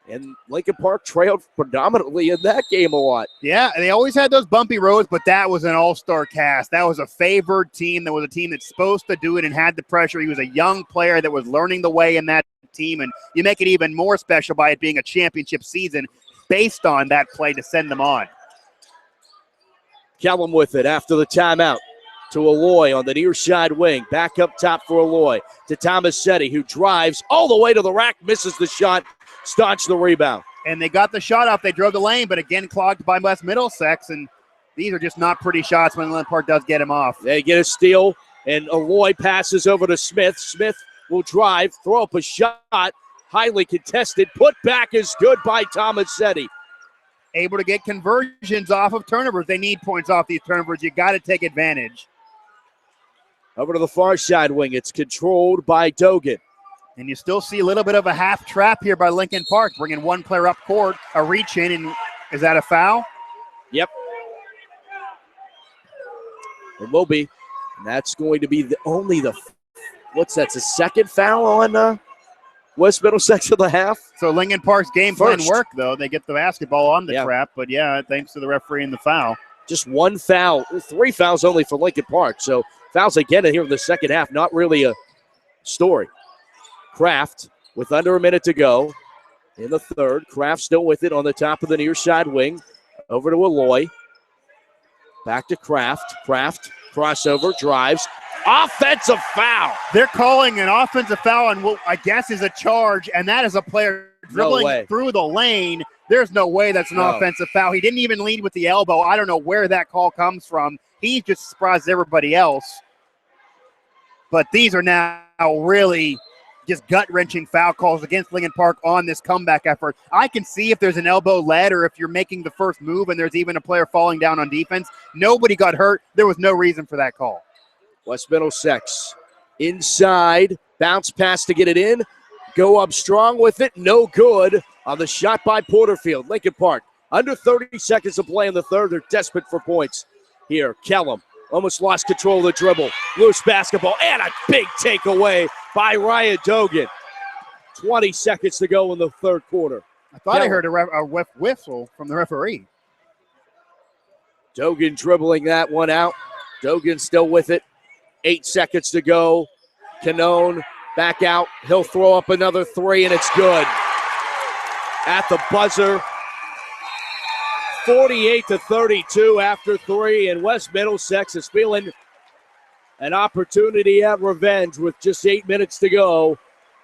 Speaker 1: And Lincoln Park trailed predominantly in that game a lot.
Speaker 2: Yeah, they always had those bumpy roads, but that was an all-star cast. That was a favored team. That was a team that's supposed to do it and had the pressure. He was a young player that was learning the way in that team, and you make it even more special by it being a championship season based on that play to send them on.
Speaker 1: Kellum with it after the timeout to Aloy on the near side wing. Back up top for Aloy to Tomasetti, who drives all the way to the rack, misses the shot. Staunch the rebound.
Speaker 2: And they got the shot off. They drove the lane, but again clogged by West Middlesex. And these are just not pretty shots when Lincoln Park does get him off.
Speaker 1: They get a steal, and Aloy passes over to Smith. Smith will drive, throw up a shot. Highly contested. Put back is good by Tomasetti.
Speaker 2: Able to get conversions off of turnovers. They need points off these turnovers. You got to take advantage.
Speaker 1: Over to the far side wing. It's controlled by Dogan.
Speaker 2: And you still see a little bit of a half trap here by Lincoln Park, bringing one player up court, a reach in, and is that a foul?
Speaker 1: Yep. It will be. And that's going to be it's the second foul on West Middlesex of the half.
Speaker 2: So Lincoln Park's game plan
Speaker 1: First.
Speaker 2: worked, though. They get the basketball on the
Speaker 1: Yeah.
Speaker 2: trap, but yeah, thanks to the referee and the foul.
Speaker 1: Just one foul, 3 fouls only for Lincoln Park. So fouls again here in the second half, not really a story. Kraft with under a minute to go in the third. Kraft still with it on the top of the near side wing. Over to Aloy. Back to Kraft. Kraft crossover, drives. Offensive foul.
Speaker 2: They're calling an offensive foul on what I guess is a charge, and that is a player dribbling through the lane. There's no way that's an offensive foul. He didn't even lead with the elbow. I don't know where that call comes from. He just surprised everybody else. But these are now really just gut-wrenching foul calls against Lincoln Park on this comeback effort. I can see if there's an elbow lead or if you're making the first move and there's even a player falling down on defense. Nobody got hurt. There was no reason for that call.
Speaker 1: West Middlesex inside. Bounce pass to get it in. Go up strong with it. No good on the shot by Porterfield. Lincoln Park, under 30 seconds to play in the third. They're desperate for points here. Kellum almost lost control of the dribble. Loose basketball and a big takeaway by Ryan Dogan. 20 seconds to go in the third quarter.
Speaker 2: I thought I heard a whistle from the referee.
Speaker 1: Dogan dribbling that one out. Dogan still with it. 8 seconds to go. Canone back out. He'll throw up another three, and it's good. At the buzzer. 48-32 after three, and West Middlesex is feeling an opportunity at revenge with just 8 minutes to go,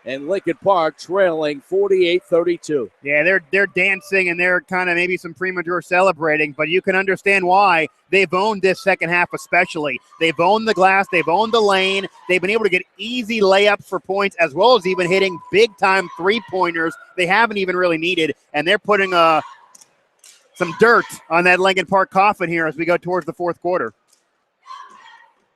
Speaker 1: and Lincoln Park trailing 48-32.
Speaker 2: Yeah, they're dancing, and they're kind of maybe some premature celebrating, but you can understand why. They've owned this second half especially. They've owned the glass. They've owned the lane. They've been able to get easy layups for points as well as even hitting big-time three-pointers they haven't even really needed, and they're putting some dirt on that Lincoln Park coffin here as we go towards the fourth quarter.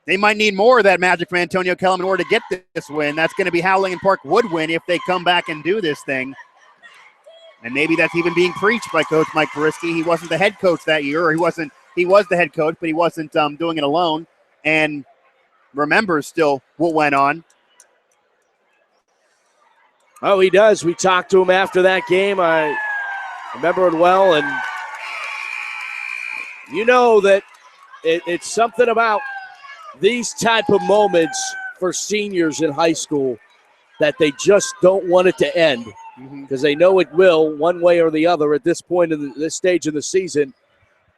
Speaker 2: They might need more of that magic from Antonio Kellum in order to get this win. That's going to be how Lincoln Park would win if they come back and do this thing. And maybe that's even being preached by Coach Mike Perisky. He wasn't the head coach that year, or he was the head coach, but he wasn't doing it alone and remembers still what went on.
Speaker 1: Oh, he does. We talked to him after that game. I remember it well, and you know that it's something about these type of moments for seniors in high school that they just don't want it to end because they know it will one way or the other at this point in this stage of the season.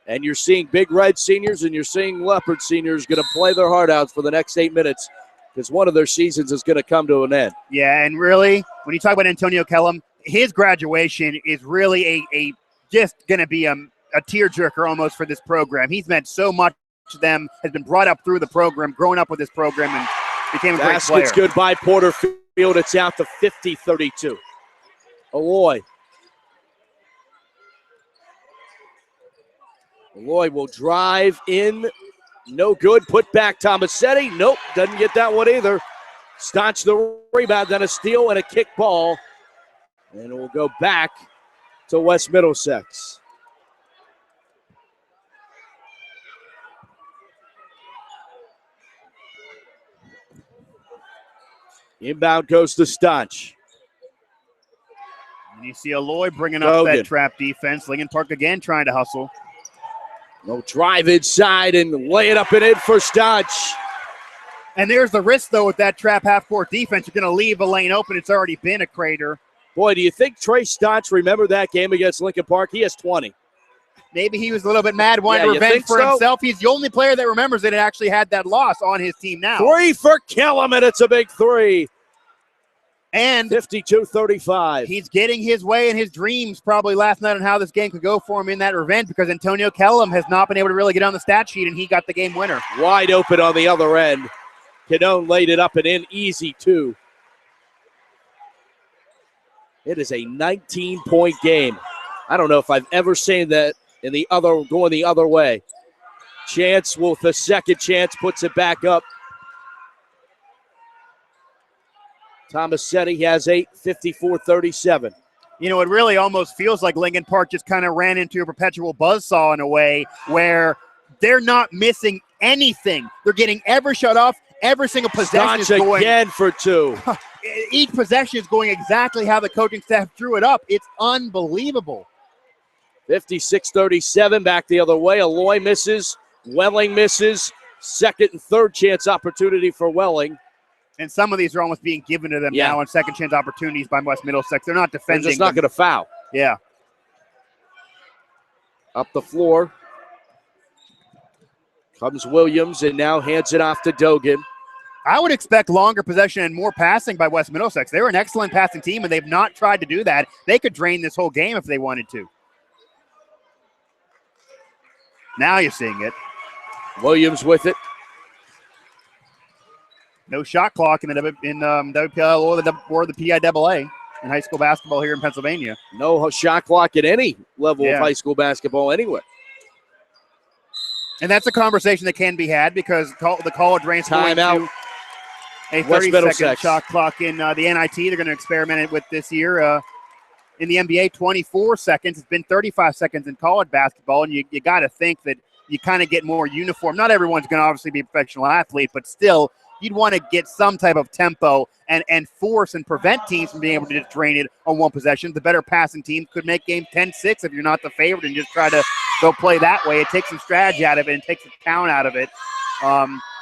Speaker 1: And you're seeing Big Red seniors and you're seeing Leopard seniors going to play their heart out for the next 8 minutes because one of their seasons is going to come to an end.
Speaker 2: Yeah, and really, when you talk about Antonio Kellum, his graduation is really a just going to be a tearjerker almost for this program. He's meant so much to them, has been brought up through the program, grown up with this program, and became a great player.
Speaker 1: Basket's good by Porterfield. It's out to 50-32. Aloy. Aloy will drive in. No good. Put back Tomasetti. Nope, doesn't get that one either. Staunch the rebound, then a steal and a kick ball. And it will go back to West Middlesex. Inbound goes to Staunch.
Speaker 2: And you see Aloy bringing up that trap defense. Lincoln Park again trying to hustle.
Speaker 1: No drive inside and lay it up and in for Staunch.
Speaker 2: And there's the risk, though, with that trap half-court defense. You're going to leave a lane open. It's already been a crater.
Speaker 1: Boy, do you think Trey Staunch remembered that game against Lincoln Park? He has 20.
Speaker 2: Maybe he was a little bit mad, wanting revenge for himself. He's the only player that remembers that it actually had that loss on his team now.
Speaker 1: 3 for Kellum, and it's a big three.
Speaker 2: And
Speaker 1: 52-35.
Speaker 2: He's getting his way in his dreams probably last night on how this game could go for him in that revenge because Antonio Kellum has not been able to really get on the stat sheet, and he got the game winner.
Speaker 1: Wide open on the other end. Canone laid it up and in easy, too. It is a 19-point game. I don't know if I've ever seen that going the other way. Chance with the second chance puts it back up. Tomasetti has 8, 54-37.
Speaker 2: You know, it really almost feels like Lincoln Park just kind of ran into a perpetual buzzsaw in a way where they're not missing anything. They're getting every shot off, every single possession is going.
Speaker 1: Again for 2.
Speaker 2: each possession is going exactly how the coaching staff drew it up. It's unbelievable.
Speaker 1: 56-37, back the other way. Aloy misses. Welling misses. Second and third chance opportunity for Welling.
Speaker 2: And some of these are almost being given to them now on second chance opportunities by West Middlesex. They're not defending.
Speaker 1: They're just not going to foul.
Speaker 2: Yeah.
Speaker 1: Up the floor comes Williams and now hands it off to Dogan.
Speaker 2: I would expect longer possession and more passing by West Middlesex. They're an excellent passing team, and they've not tried to do that. They could drain this whole game if they wanted to. Now you're seeing it.
Speaker 1: Williams with it.
Speaker 2: No shot clock in the WPL or the PIAA in high school basketball here in Pennsylvania.
Speaker 1: No shot clock at any level of high school basketball anywhere.
Speaker 2: And that's a conversation that can be had because the college ranks going to a 30-second shot clock in the NIT. They're going to experiment with this year. In the NBA, 24 seconds. It's been 35 seconds in college basketball, and you got to think that you kind of get more uniform. Not everyone's going to obviously be a professional athlete, but still, you'd want to get some type of tempo and force and prevent teams from being able to just drain it on one possession. The better passing team could make game 10-6 if you're not the favorite and just try to go play that way. It takes some strategy out of it and takes the count out of it.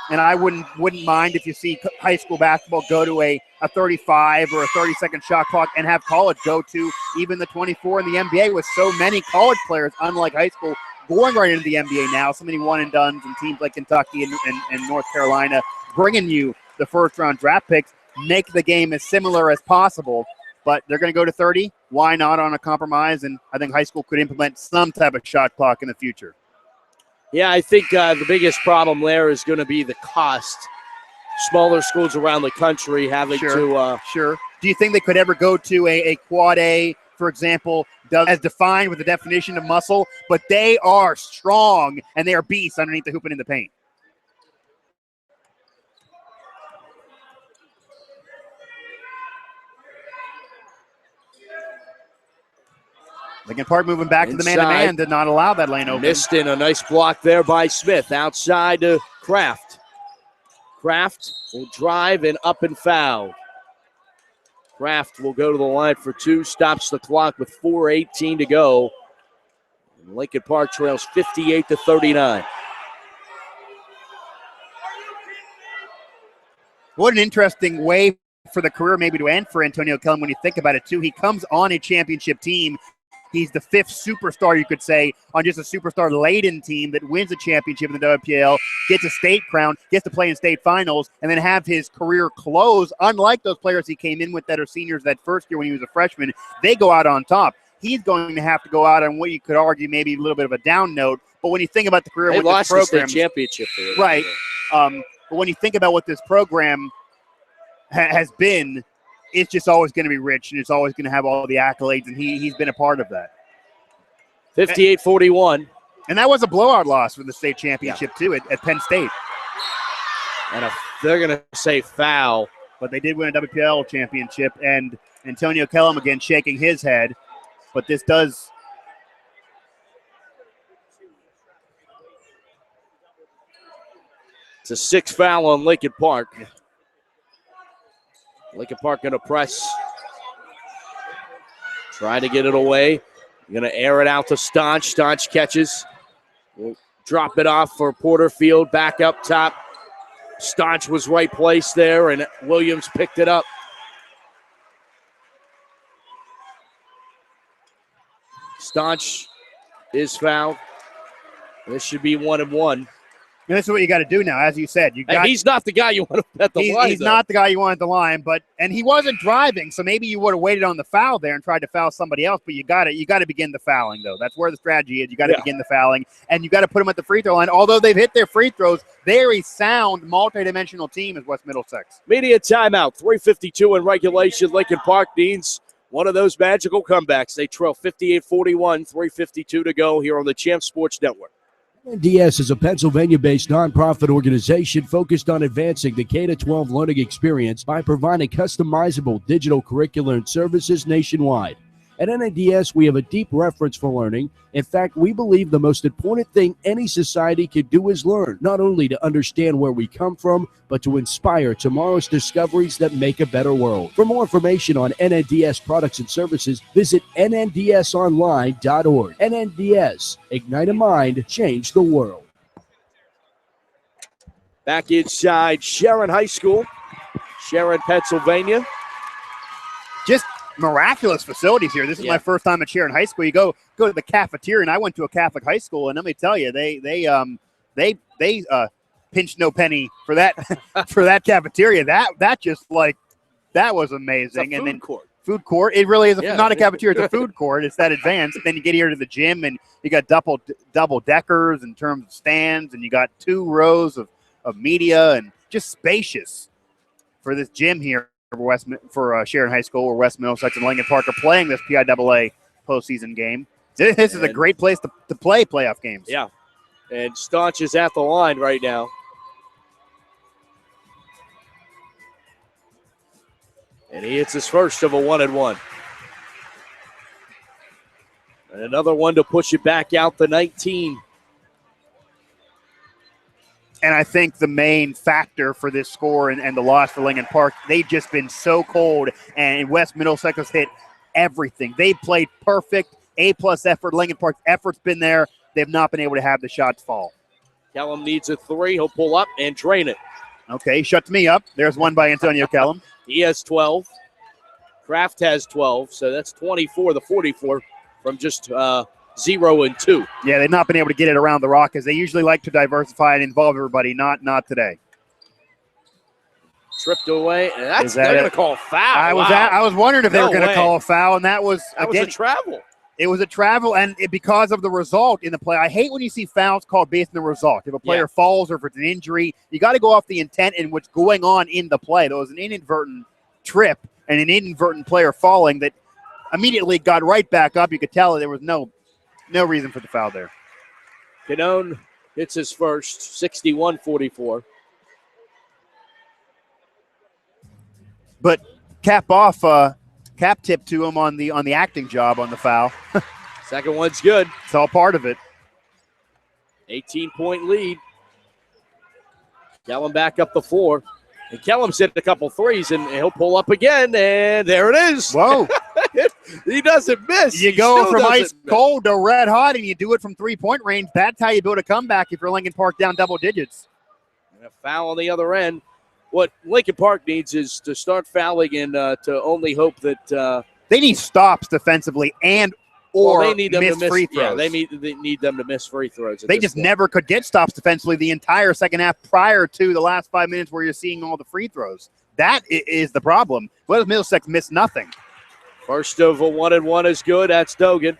Speaker 2: And I wouldn't mind if you see high school basketball go to a 35 or a 30-second shot clock and have college go to even the 24 in the NBA with so many college players, unlike high school, going right into the NBA now. So many one-and-dones and teams like Kentucky and North Carolina bringing you the first-round draft picks make the game as similar as possible. But they're going to go to 30. Why not on a compromise? And I think high school could implement some type of shot clock in the future.
Speaker 1: Yeah, I think the biggest problem there is going to be the cost. Smaller schools around the country having to...
Speaker 2: Sure. Do you think they could ever go to a quad A, for example, as defined with the definition of muscle, but they are strong and they are beasts underneath the hoop and in the paint? Lincoln Park moving back to the man-to-man, did not allow that lane open.
Speaker 1: Missed in a nice block there by Smith. Outside to Kraft. Kraft will drive and up and foul. Kraft will go to the line for two, stops the clock with 4:18 to go. And Lincoln Park trails 58-39.
Speaker 2: What an interesting way for the career maybe to end for Antonio Kellum when you think about it, too. He comes on a championship team. He's the fifth superstar, you could say, on just a superstar-laden team that wins a championship in the WPL, gets a state crown, gets to play in state finals, and then have his career close. Unlike those players he came in with that are seniors that first year when he was a freshman, they go out on top. He's going to have to go out on what you could argue maybe a little bit of a down note. But when you think about the career with this program,
Speaker 1: they lost the state championship there.
Speaker 2: Right. But when you think about what this program has been, it's just always going to be rich, and it's always going to have all the accolades, and he's been a part of that.
Speaker 1: 58-41.
Speaker 2: And that was a blowout loss for the state championship, too, at Penn State.
Speaker 1: And if they're going to say foul.
Speaker 2: But they did win a WPL championship, and Antonio Kellum again shaking his head. But this does...
Speaker 1: It's a sixth foul on Lincoln Park. Yeah. Lincoln Park going to press. Try to get it away. Going to air it out to Staunch. Staunch catches. We'll drop it off for Porterfield. Back up top. Staunch was right place there, and Williams picked it up. Staunch is fouled. This should be 1-1.
Speaker 2: And this is what you got to do now, as you said.
Speaker 1: He's not the guy you want to bet the line.
Speaker 2: He's not the guy you want at the line, and he wasn't driving, so maybe you would have waited on the foul there and tried to foul somebody else. But you got to begin the fouling, though. That's where the strategy is. You got to begin the fouling, and you got to put them at the free throw line. Although they've hit their free throws, very sound, multi-dimensional team is West Middlesex.
Speaker 1: Media timeout. 3:52 in regulation. Lincoln Park needs one of those magical comebacks. They trail 58-41. 3:52 to go here on the Champ Sports Network.
Speaker 3: NDS is a Pennsylvania-based nonprofit organization focused on advancing the K-12 learning experience by providing customizable digital curricular and services nationwide. At NNDS, we have a deep reverence for learning. In fact, we believe the most important thing any society can do is learn, not only to understand where we come from, but to inspire tomorrow's discoveries that make a better world. For more information on NNDS products and services, visit nndsonline.org. NNDS, ignite a mind, change the world.
Speaker 1: Back inside Sharon High School, Sharon, Pennsylvania.
Speaker 2: Just miraculous facilities here. This is my first time at Sharon High School. You go to the cafeteria, and I went to a Catholic high school, and let me tell you, they pinched no penny for that for that cafeteria. That was amazing.
Speaker 1: It's a
Speaker 2: food court. It really is not a cafeteria. It's a food court. It's that advanced. Then you get here to the gym, and you got double deckers in terms of stands, and you got 2 rows of media, and just spacious for this gym here for Sharon High School, where West Middlesex and Lincoln Park are playing this PIAA postseason game. This is a great place to play playoff games.
Speaker 1: Yeah, and Staunch is at the line right now. And he hits his first of a 1-and-1. And another one to push it back out the 19.
Speaker 2: And I think the main factor for this score and the loss for Lincoln Park, they've just been so cold, and West Middlesex has hit everything. They played perfect, A-plus effort. Lincoln Park's effort's been there. They've not been able to have the shots fall.
Speaker 1: Kellum needs a 3. He'll pull up and drain it.
Speaker 2: Okay, he shuts me up. There's one by Antonio Kellum.
Speaker 1: He has 12. Kraft has 12, so that's 24 to 44 from just 0 and 2.
Speaker 2: Yeah, they've not been able to get it around the rock, as they usually like to diversify and involve everybody. Not today.
Speaker 1: Tripped away, and they're going to call a foul.
Speaker 2: I was wondering if they were going to call a foul, and that was
Speaker 1: a travel.
Speaker 2: It was a travel, and because of the result in the play. I hate when you see fouls called based on the result. If a player falls or if it's an injury, you got to go off the intent and what's going on in the play. There was an inadvertent trip and an inadvertent player falling that immediately got right back up. You could tell there was no reason for the foul there.
Speaker 1: Canone hits his first, 61-44.
Speaker 2: But cap tip to him on the acting job on the foul.
Speaker 1: Second one's good.
Speaker 2: It's all part of it.
Speaker 1: 18-point lead. Kellum back up the floor. And Kellum's hit a couple threes, and he'll pull up again, and there it is.
Speaker 2: Whoa.
Speaker 1: He doesn't miss.
Speaker 2: You go from ice cold to red hot, and you do it from three-point range. That's how you build a comeback if you're Lincoln Park down double digits.
Speaker 1: And a foul on the other end. What Lincoln Park needs is to start fouling and to only hope that
Speaker 2: they need stops defensively or
Speaker 1: they need them
Speaker 2: miss
Speaker 1: to miss
Speaker 2: free throws.
Speaker 1: Yeah, they need them to miss free throws.
Speaker 2: They just never could get stops defensively the entire second half prior to the last 5 minutes where you're seeing all the free throws. That is the problem. West Middlesex missed nothing.
Speaker 1: First of a 1-and-1 is good. That's Dogan.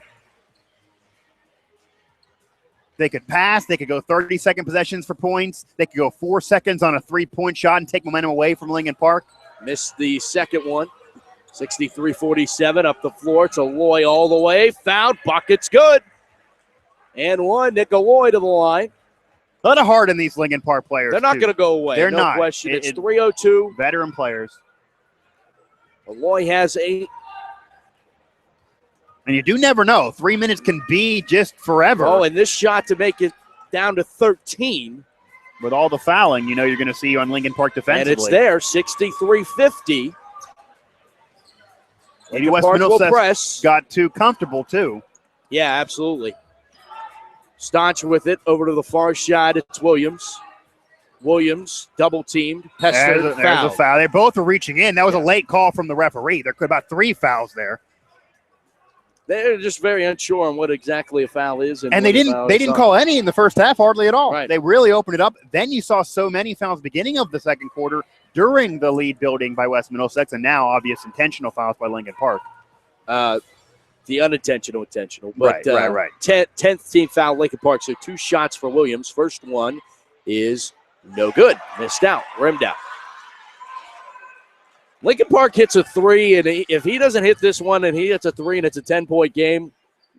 Speaker 2: They could pass. They could go 30-second possessions for points. They could go 4 seconds on a three-point shot and take momentum away from Lincoln Park.
Speaker 1: Missed the second one. 63-47 up the floor. It's a Loy all the way. Fouled. Bucket's good. And one. Nick Aloy to the line.
Speaker 2: A lot of heart in these Lincoln Park players.
Speaker 1: They're not going to go away.
Speaker 2: They're
Speaker 1: no
Speaker 2: not.
Speaker 1: Question. It's 3:02.
Speaker 2: Veteran players.
Speaker 1: Aloy has 8.
Speaker 2: And you do never know. 3 minutes can be just forever.
Speaker 1: Oh, and this shot to make it down to 13.
Speaker 2: With all the fouling, you're going to see on Lincoln Park defensively.
Speaker 1: And it's there, 63-50.
Speaker 2: Maybe West Middlesex got too comfortable, too.
Speaker 1: Yeah, absolutely. Staunch with it over to the far side. It's Williams. Williams double-teamed. There's
Speaker 2: a foul. They both were reaching in. That was a late call from the referee. There could have about 3 fouls there.
Speaker 1: They're just very unsure on what exactly a foul is.
Speaker 2: And they didn't call any in the first half, hardly at all.
Speaker 1: Right.
Speaker 2: They really opened it up. Then you saw so many fouls beginning of the second quarter during the lead building by West Middlesex, and now obvious intentional fouls by Lincoln Park.
Speaker 1: The unintentional, intentional. But,
Speaker 2: right.
Speaker 1: 10th team foul, Lincoln Park. So 2 shots for Williams. First one is no good. Missed out. Rimmed out. Lincoln Park hits a 3, and if he doesn't hit this one and he hits a 3 and it's a 10-point game,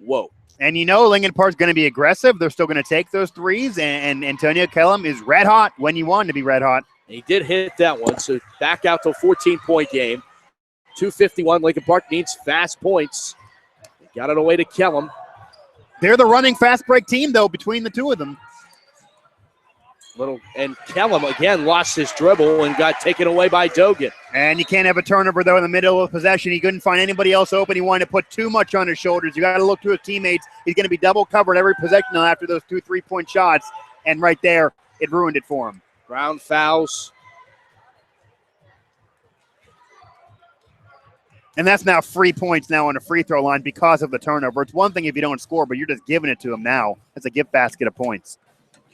Speaker 1: whoa.
Speaker 2: And Lincoln Park's going to be aggressive. They're still going to take those threes, and Antonio Kellum is red hot when you want him to be red hot.
Speaker 1: And he did hit that one, so back out to a 14-point game. 2:51, Lincoln Park needs fast points. Got it away to Kellum.
Speaker 2: They're the running fast break team, though, between the two of them.
Speaker 1: And Kellum again lost his dribble and got taken away by Dogan.
Speaker 2: And you can't have a turnover, though, in the middle of possession. He couldn't find anybody else open. He wanted to put too much on his shoulders. You got to look to his teammates. He's going to be double covered every possession now after those 2 3-point shots. And right there, it ruined it for him.
Speaker 1: Brown fouls.
Speaker 2: And that's now free points now on the free throw line because of the turnover. It's one thing if you don't score, but you're just giving it to him now. It's a gift basket of points.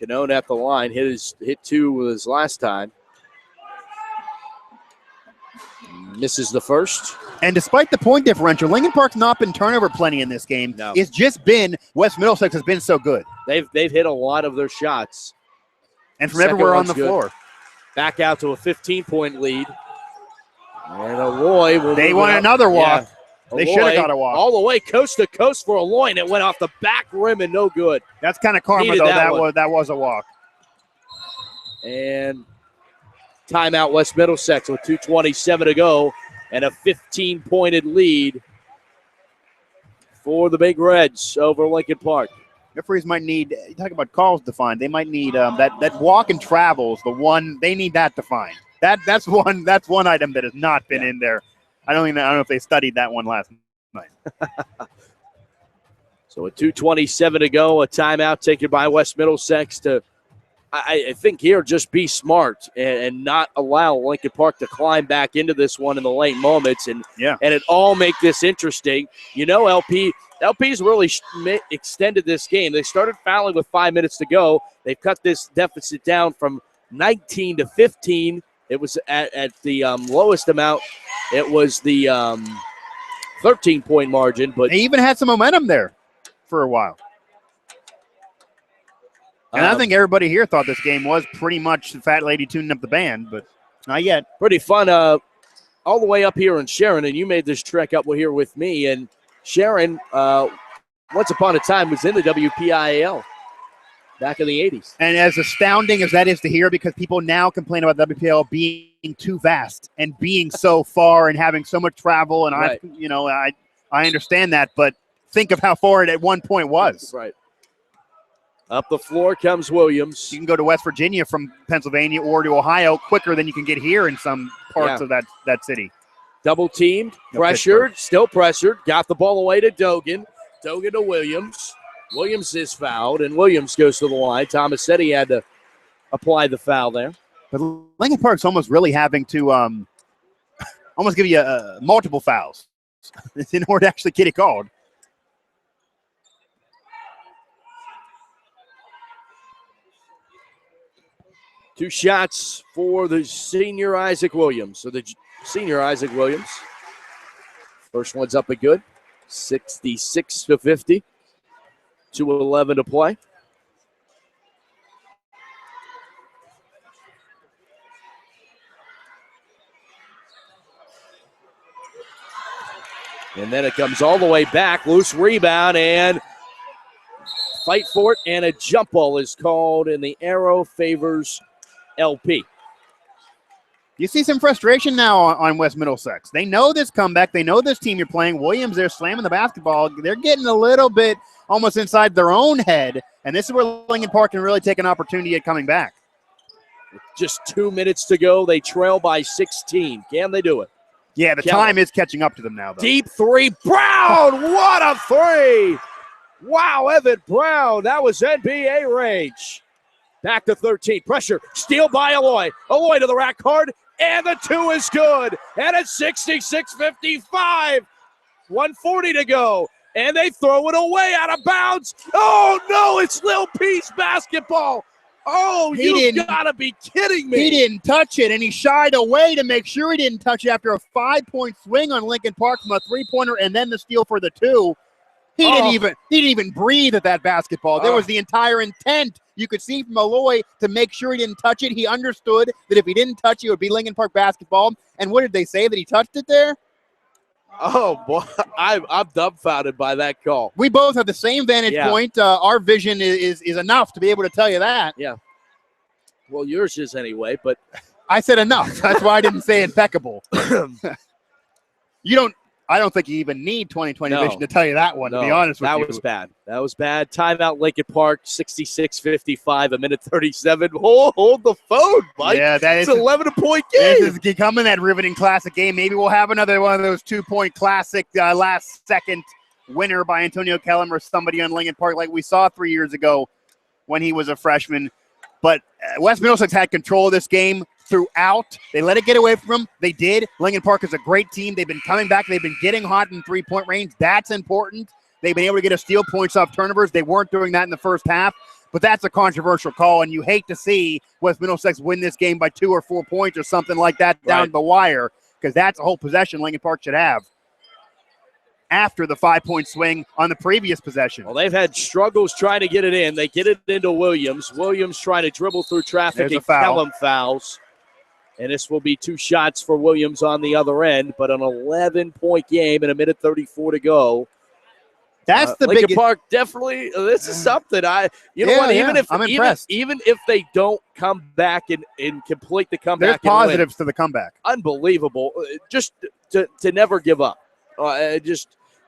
Speaker 1: Cannone at the line. Hit 2 with his last time. Misses the first.
Speaker 2: And despite the point differential, Lincoln Park's not been turnover plenty in this game.
Speaker 1: No.
Speaker 2: It's just been West Middlesex has been so good.
Speaker 1: They've hit a lot of their shots.
Speaker 2: And from everywhere on the floor.
Speaker 1: Back out to a 15-point lead. And Aloy will
Speaker 2: They want another walk.
Speaker 1: Yeah.
Speaker 2: They should have got a walk.
Speaker 1: All the way coast to coast for Aloy, and it went off the back rim and no good.
Speaker 2: That's kind of karma,
Speaker 1: Needed
Speaker 2: though. That was a walk.
Speaker 1: And timeout West Middlesex with 2:27 to go and a 15-pointed lead for the Big Reds over Lincoln Park.
Speaker 2: Referees might need, you talk about calls defined, they might need that walk and travels, the one, they need that defined. That's one item that has not been in there. I don't know if they studied that one last night.
Speaker 1: So with 2:27 to go, a timeout taken by West Middlesex to, I think here, just be smart and not allow Lincoln Park to climb back into this one in the late moments and it all make this interesting. You know, LP's really extended this game. They started fouling with 5 minutes to go. They've cut this deficit down from 19 to 15. It was at the lowest amount. It was the 13-point margin. But
Speaker 2: they even had some momentum there for a while. And I think everybody here thought this game was pretty much the fat lady tuning up the band, but not yet.
Speaker 1: Pretty fun all the way up here in Sharon, and you made this trek up here with me. And Sharon, once upon a time, was in the WPIAL back in the 80s.
Speaker 2: And as astounding as that is to hear, because people now complain about WPIAL being too vast and being so far and having so much travel, and
Speaker 1: right.
Speaker 2: I understand that, but think of how far it at one point was.
Speaker 1: Right. Up the floor comes Williams.
Speaker 2: You can go to West Virginia from Pennsylvania or to Ohio quicker than you can get here in some parts of that city.
Speaker 1: Double teamed, pressured, still pressured. Got the ball away to Dogan. Dogan to Williams. Williams is fouled, and Williams goes to the line. Thomas said he had to apply the foul there.
Speaker 2: But Lincoln Park's almost really having to almost give you multiple fouls in order to actually get it called.
Speaker 1: Two shots for the senior Isaac Williams. So the senior Isaac Williams. First one's up and good. 66-50. 2:11 to play. And then it comes all the way back. Loose rebound and fight for it. And a jump ball is called, and the arrow favors LP.
Speaker 2: You see some frustration now on West Middlesex. They know this comeback. They know this team you're playing. Williams, they're slamming the basketball. They're getting a little bit almost inside their own head, and this is where Lincoln Park can really take an opportunity at coming back.
Speaker 1: Just 2 minutes to go. They trail by 16. Can they do it?
Speaker 2: Yeah, the time is catching up to them now, though.
Speaker 1: Deep three. Brown, what a three. Wow, Evan Brown. That was NBA range. Back to 13. Pressure. Steal by Aloy. Aloy to the rack card. And the two is good. And it's 66-55. 1:40 to go. And they throw it away out of bounds. Oh, no, it's Lil P's basketball. Oh, you gotta be kidding me.
Speaker 2: He didn't touch it, and he shied away to make sure he didn't touch it after a 5-point swing on Lincoln Park from a three-pointer and then the steal for the two. He didn't even breathe at that basketball. There was the entire intent you could see from Aloy to make sure he didn't touch it. He understood that if he didn't touch it, it would be Lincoln Park basketball. And what did they say, that he touched it there?
Speaker 1: Oh, boy, I'm dumbfounded by that call.
Speaker 2: We both have the same vantage point. Our vision is enough to be able to tell you that.
Speaker 1: Yeah. Well, yours is anyway, but.
Speaker 2: I said enough. That's why I didn't say impeccable. You I don't think you even need 20/20
Speaker 1: No.
Speaker 2: vision to tell you that one, to be honest with you.
Speaker 1: That was bad. That was bad. Timeout, Lincoln Park, 66-55, a minute 37. Hold the phone, Mike.
Speaker 2: Yeah,
Speaker 1: it's an 11-point game.
Speaker 2: This is becoming that riveting classic game. Maybe we'll have another one of those 2-point classic last-second winner by Antonio Kellum or somebody on Lincoln Park like we saw 3 years ago when he was a freshman. But West Middlesex had control of this game throughout. They let it get away from them. They did. Lincoln Park is a great team. They've been coming back. They've been getting hot in three-point range. That's important. They've been able to get a steal points off turnovers. They weren't doing that in the first half, but that's a controversial call, and you hate to see West Middlesex win this game by 2 or 4 points or something like that down the wire, because that's a whole possession Lincoln Park should have after the 5-point swing on the previous possession.
Speaker 1: Well, they've had struggles trying to get it in. They get it into Williams. Williams trying to dribble through traffic.
Speaker 2: There's a
Speaker 1: and
Speaker 2: foul.
Speaker 1: Kellum fouls. And this will be 2 shots for Williams on the other end, but an 11-point game and a minute 34 to go.
Speaker 2: That's the
Speaker 1: Lincoln
Speaker 2: biggest.
Speaker 1: Park definitely. This is something I'm impressed. Even if they don't come back and complete the comeback,
Speaker 2: There's positives to the comeback.
Speaker 1: Unbelievable. Just to never give up.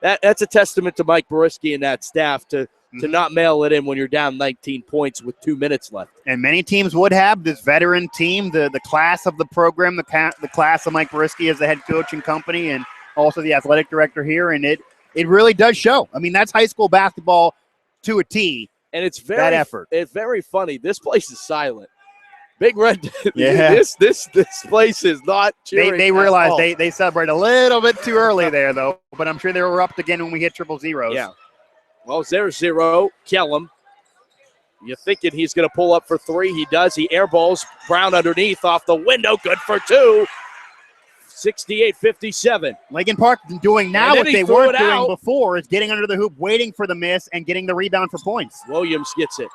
Speaker 1: That's a testament to Mike Boriski and that staff to not mail it in when you're down 19 points with 2 minutes left.
Speaker 2: And many teams would have this veteran team, the class of the program, the class of Mike Boriski as the head coach and company, and also the athletic director here. And it really does show. I mean, that's high school basketball to a T.
Speaker 1: And it's
Speaker 2: that effort.
Speaker 1: It's very funny. This place is silent. Big Red.
Speaker 2: Yeah.
Speaker 1: This place is not cheering.
Speaker 2: They realized they celebrate a little bit too early there, though. But I'm sure they were up again when we hit triple zeros.
Speaker 1: Yeah. Well, there's 0. Kellum. You're thinking he's going to pull up for 3. He does. He airballs. Brown underneath off the window. Good for 2. 68-57.
Speaker 2: Lincoln Park doing now what they weren't doing before is getting under the hoop, waiting for the miss, and getting the rebound for points.
Speaker 1: Williams gets it.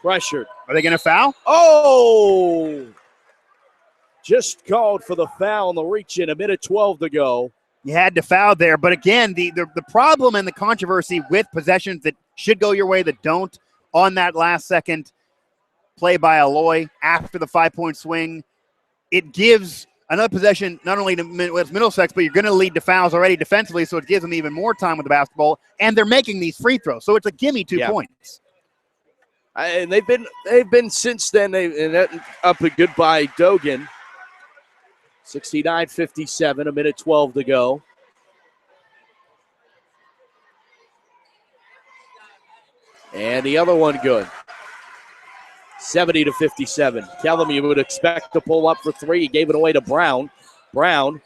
Speaker 1: Pressured.
Speaker 2: Are they going to foul?
Speaker 1: Oh! Just called for the foul on the reach in. A minute 12 to go.
Speaker 2: You had to foul there. But again, the problem and the controversy with possessions that should go your way that don't on that last second play by Aloy after the 5-point swing, it gives another possession not only to Middlesex, but you're going to lead to fouls already defensively, so it gives them even more time with the basketball, and they're making these free throws. So it's a gimme 2 points.
Speaker 1: And they've been since then. Up a goodbye Dogan. 69-57, a minute 12 to go. And the other one good. 70-57. Kellum, you would expect to pull up for 3. He gave it away to Brown. Brown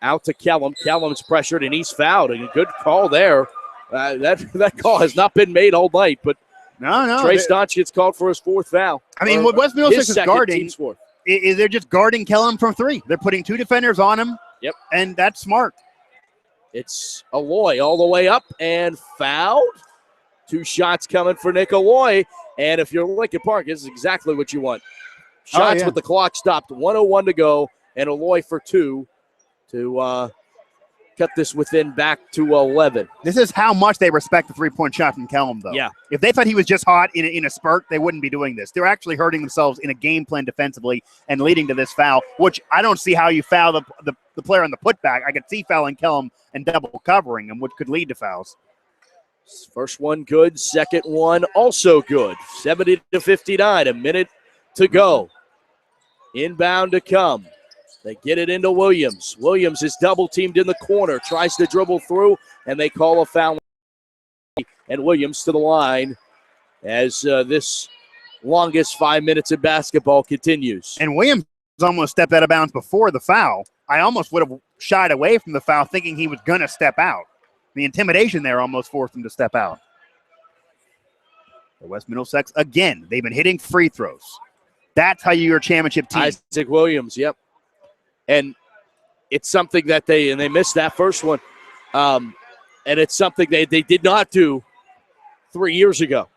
Speaker 1: out to Kellum. Kellum's pressured, and he's fouled. A good call there. That call has not been made all night, but
Speaker 2: no.
Speaker 1: Trey Staunch gets called for his 4th foul.
Speaker 2: I mean, what West Middlesex is guarding
Speaker 1: team's 4th.
Speaker 2: is they're just guarding Kellum from 3. They're putting 2 defenders on him.
Speaker 1: Yep.
Speaker 2: And that's smart.
Speaker 1: It's Aloy all the way up and fouled. 2 shots coming for Nick Aloy. And if you're Lincoln Park, this is exactly what you want. Shots with the clock stopped. 1:01 to go. And Aloy for 2 to cut this within back to 11.
Speaker 2: This is how much they respect the 3-point shot from Kellum, though.
Speaker 1: Yeah.
Speaker 2: If they thought he was just hot in a spurt, they wouldn't be doing this. They're actually hurting themselves in a game plan defensively and leading to this foul, which I don't see how you foul the player on the putback. I could see fouling Kellum and double covering him, which could lead to fouls.
Speaker 1: First one good. Second one also good. 70-59. A minute to go. Inbound to come. They get it into Williams. Williams is double-teamed in the corner. Tries to dribble through, and they call a foul. And Williams to the line as this longest 5 minutes of basketball continues.
Speaker 2: And Williams almost stepped out of bounds before the foul. I almost would have shied away from the foul thinking he was going to step out. The intimidation there almost forced him to step out. The West Middlesex, again, they've been hitting free throws. That's how you're a championship team.
Speaker 1: Isaac Williams, yep. And it's something that they missed that first one. And it's something they did not do 3 years ago.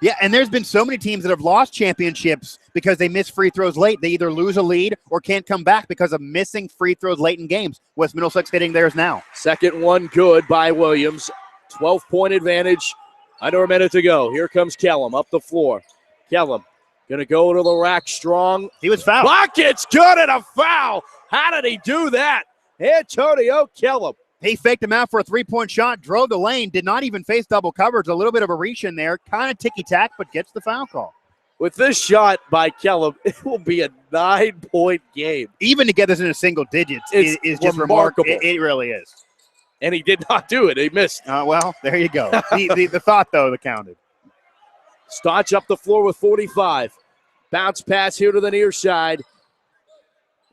Speaker 2: Yeah, and there's been so many teams that have lost championships because they miss free throws late. They either lose a lead or can't come back because of missing free throws late in games. West Middlesex hitting theirs now.
Speaker 1: Second one good by Williams. 12-point advantage. Under a minute to go. Here comes Kellum up the floor. Kellum going to go to the rack strong.
Speaker 2: He was fouled.
Speaker 1: Bucket's good and a foul. How did he do that? Antonio Kellum.
Speaker 2: He faked him out for a three-point shot, drove the lane, did not even face double coverage. A little bit of a reach in there, kind of ticky-tack, but gets the foul call.
Speaker 1: With this shot by Kellum, it will be a 9-point game.
Speaker 2: Even to get this into single digits is just remarkable. It really is.
Speaker 1: And he did not do it. He missed.
Speaker 2: Well, there you go. the thought, though, that counted.
Speaker 1: Staunch up the floor with 45. Bounce pass here to the near side.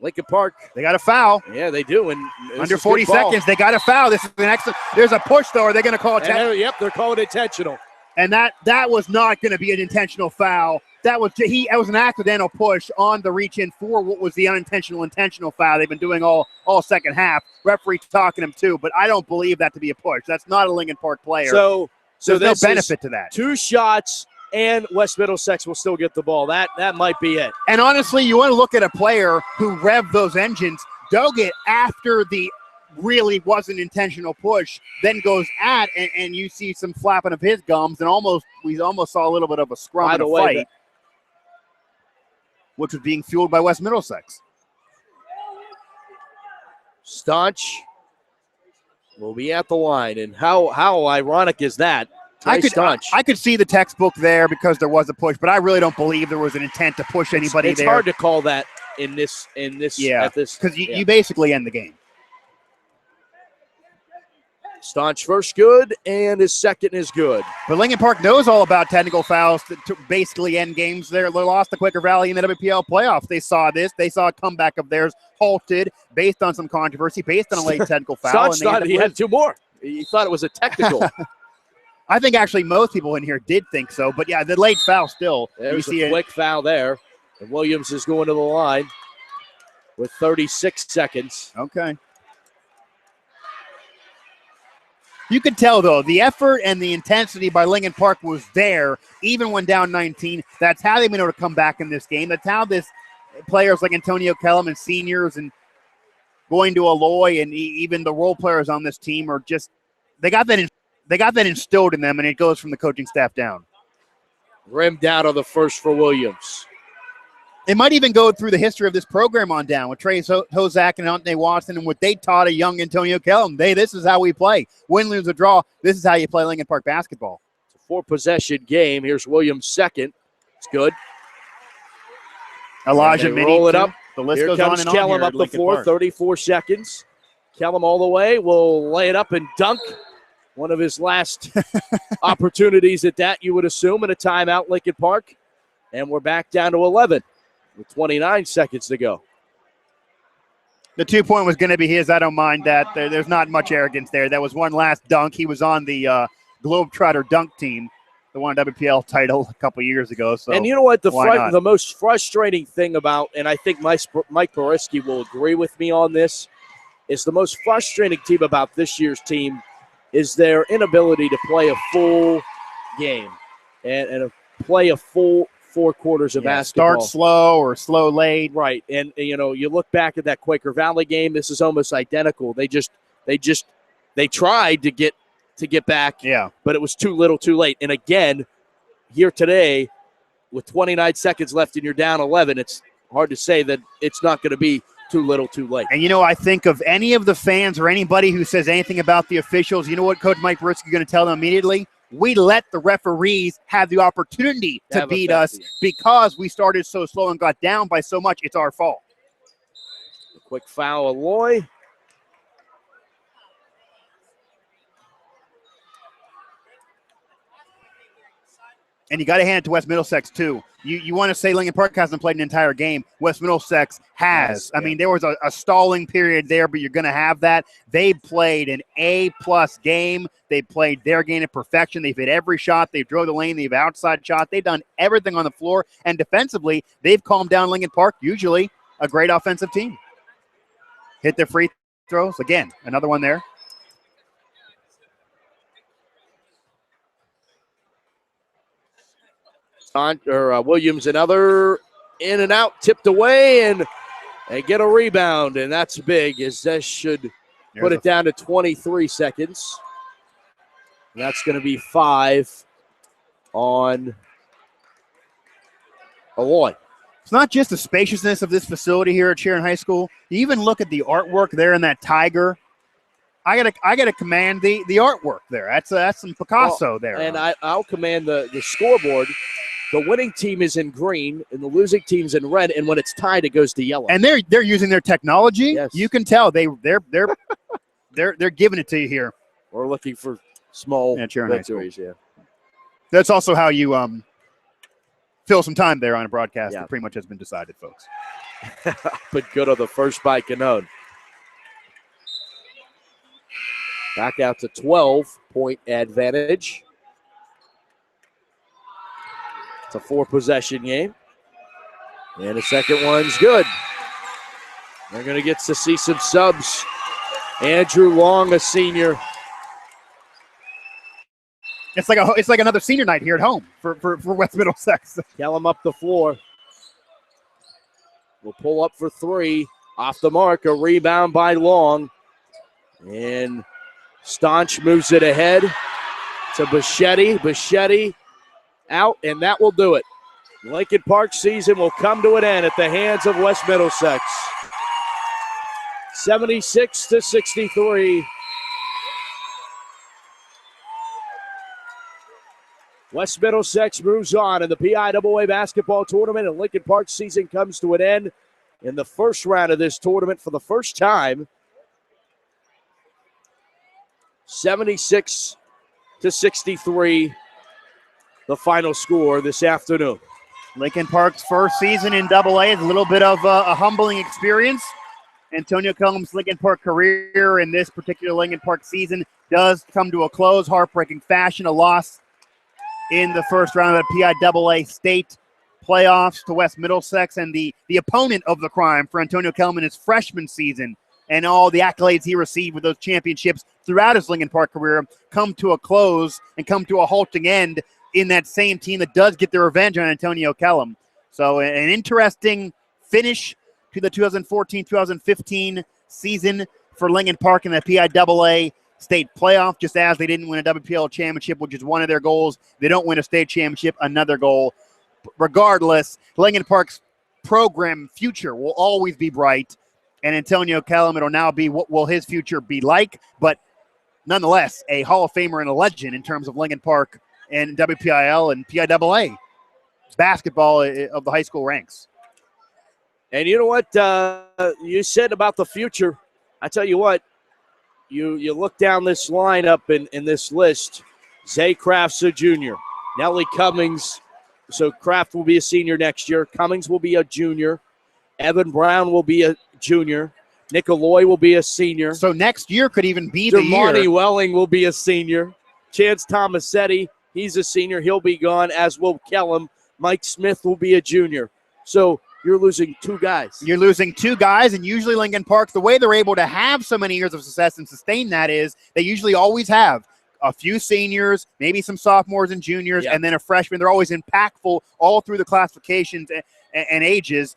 Speaker 1: Lincoln Park.
Speaker 2: They got a foul.
Speaker 1: Yeah, they do. And
Speaker 2: under 40 seconds, they got a foul. This is an excellent. There's a push, though. Are they going to call it?
Speaker 1: Yep, they're calling it intentional.
Speaker 2: And that was not going to be an intentional foul. That was an accidental push on the reach in for what was the intentional foul. They've been doing all second half. Referee talking him too, but I don't believe that to be a push. That's not a Lincoln Park player.
Speaker 1: So
Speaker 2: there's no benefit to that.
Speaker 1: 2 shots and West Middlesex will still get the ball. That might be it.
Speaker 2: And honestly, you want to look at a player who revved those engines, dug it after the really wasn't intentional push, then goes at and you see some flapping of his gums, and we almost saw a little bit of a scrum and a fight, which was being fueled by West Middlesex.
Speaker 1: Staunch will be at the line, and how ironic is that?
Speaker 2: I could see the textbook there because there was a push, but I really don't believe there was an intent to push anybody
Speaker 1: it's
Speaker 2: there.
Speaker 1: It's hard to call that in this.
Speaker 2: Yeah, because you basically end the game.
Speaker 1: Staunch first good, and his second is good.
Speaker 2: But Lincoln Park knows all about technical fouls to basically end games there. They lost the Quaker Valley in the WPL playoffs. They saw this. They saw a comeback of theirs halted based on some controversy, based on a late technical foul.
Speaker 1: Staunch thought he had 2 more. He thought it was a technical.
Speaker 2: I think actually most people in here did think so. But, yeah, the late foul still.
Speaker 1: There's a quick foul there. And Williams is going to the line with 36 seconds.
Speaker 2: Okay. You could tell, though, the effort and the intensity by Lincoln Park was there, even when down 19. That's how they've been able to come back in this game. That's how players like Antonio Kellum and seniors and going to Aloy and even the role players on this team are just they got that instilled in them, and it goes from the coaching staff down.
Speaker 1: Rimmed out on the first for Williams.
Speaker 2: It might even go through the history of this program on down with Trey Hozak and Anthony Watson and what they taught a young Antonio Kellum. This is how we play. Win, lose, or draw. This is how you play Lincoln Park basketball.
Speaker 1: It's a 4-possession game. Here's Williams' second. It's good.
Speaker 2: Elijah Minnie
Speaker 1: roll it up.
Speaker 2: The list
Speaker 1: Here
Speaker 2: goes
Speaker 1: comes
Speaker 2: on and
Speaker 1: Kellum
Speaker 2: on
Speaker 1: up the floor, 34 seconds. Kellum all the way. Will lay it up and dunk. One of his last opportunities at that, you would assume, in a timeout, Lincoln Park. And we're back down to 11 with 29 seconds to go.
Speaker 2: The 2-point was going to be his. I don't mind that. There's not much arrogance there. That was one last dunk. He was on the Globetrotter dunk team, the one WPL title a couple years ago. So,
Speaker 1: and you know what? The most frustrating thing about, and I think Mike Borisky will agree with me on this, is the most frustrating team about this year's team is their inability to play a full game and play a full 4 quarters of basketball.
Speaker 2: Start slow or slow late.
Speaker 1: Right. And, you look back at that Quaker Valley game, this is almost identical. They tried to get back, but it was too little too late. And again, here today, with 29 seconds left and you're down 11, it's hard to say that it's not going to be too little too late.
Speaker 2: And, I think of any of the fans or anybody who says anything about the officials, you know what Coach Mike Borisky is going to tell them immediately? We let the referees have the opportunity to beat us because we started so slow and got down by so much. It's our fault.
Speaker 1: A quick foul, Aloy.
Speaker 2: And you got to hand it to West Middlesex, too. You want to say Lincoln Park hasn't played an entire game. West Middlesex has. I mean, there was a stalling period there, but you're going to have that. They played an A-plus game. They played their game at perfection. They've hit every shot. They've drove the lane. They've outside shot. They've done everything on the floor. And defensively, they've calmed down Lincoln Park, usually a great offensive team. Hit their free throws. Again, another one there.
Speaker 1: Williams, another in and out, tipped away, and they get a rebound, and that's big, as this should put it down to 23 seconds. And that's going to be 5 on Aloy.
Speaker 2: It's not just the spaciousness of this facility here at Sharon High School. You even look at the artwork there in that tiger. I gotta command the artwork there. That's some Picasso there.
Speaker 1: And I'll command the scoreboard. The winning team is in green, and the losing team's in red. And when it's tied, it goes to yellow.
Speaker 2: And they're using their technology.
Speaker 1: Yes.
Speaker 2: You can tell they're giving it to you here.
Speaker 1: We're looking for small
Speaker 2: Sharon High School.
Speaker 1: victories. Yeah,
Speaker 2: that's also how you fill some time there on a broadcast.
Speaker 1: Yeah.
Speaker 2: That pretty much has been decided, folks.
Speaker 1: but good on the first by Canone. Back out to 12-point advantage. It's a 4-possession game. And the second one's good. They're going to get to see some subs. Andrew Long, a senior.
Speaker 2: It's like another senior night here at home for West Middlesex.
Speaker 1: Kellum up the floor. Will pull up for 3. Off the mark, a rebound by Long. And Staunch moves it ahead to Bichetti. Bichetti out, and that will do it. Lincoln Park season will come to an end at the hands of West Middlesex. 76-63. West Middlesex moves on in the PIAA basketball tournament, and Lincoln Park season comes to an end in the first round of this tournament for the first time. 76-63, the final score this afternoon.
Speaker 2: Lincoln Park's first season in AA is a little bit of a humbling experience. Antonio Kellum's Lincoln Park career in this particular Lincoln Park season does come to a close. Heartbreaking fashion, a loss in the first round of the PIAA state playoffs to West Middlesex, and the opponent of the crime for Antonio Kellum in his freshman season and all the accolades he received with those championships throughout his Lincoln Park career come to a close and come to a halting end in that same team that does get their revenge on Antonio Kellum. So an interesting finish to the 2014-2015 season for Lincoln Park in the PIAA state playoff, just as they didn't win a WPL championship, which is one of their goals. They don't win a state championship, another goal. Regardless, Lincoln Park's program future will always be bright, and Antonio Kellum, it'll now be what will his future be like, but nonetheless, a Hall of Famer and a legend in terms of Lincoln Park and WPIL and PIAA basketball of the high school ranks.
Speaker 1: And you know what you said about the future? I tell you what, you look down this lineup in this list. Zay Kraft's a junior. Nellie Cummings, so Kraft will be a senior next year. Cummings will be a junior. Evan Brown will be a junior. Nicoloy will be a senior.
Speaker 2: So next year could even be the year.
Speaker 1: Dermonti Welling will be a senior. Chance Tomasetti, he's a senior. He'll be gone, as will Kellum. Mike Smith will be a junior. So you're losing 2 guys.
Speaker 2: You're losing 2 guys, and usually Lincoln Park, the way they're able to have so many years of success and sustain that is they usually always have a few seniors, maybe some sophomores and juniors, and then a freshman. They're always impactful all through the classifications and ages.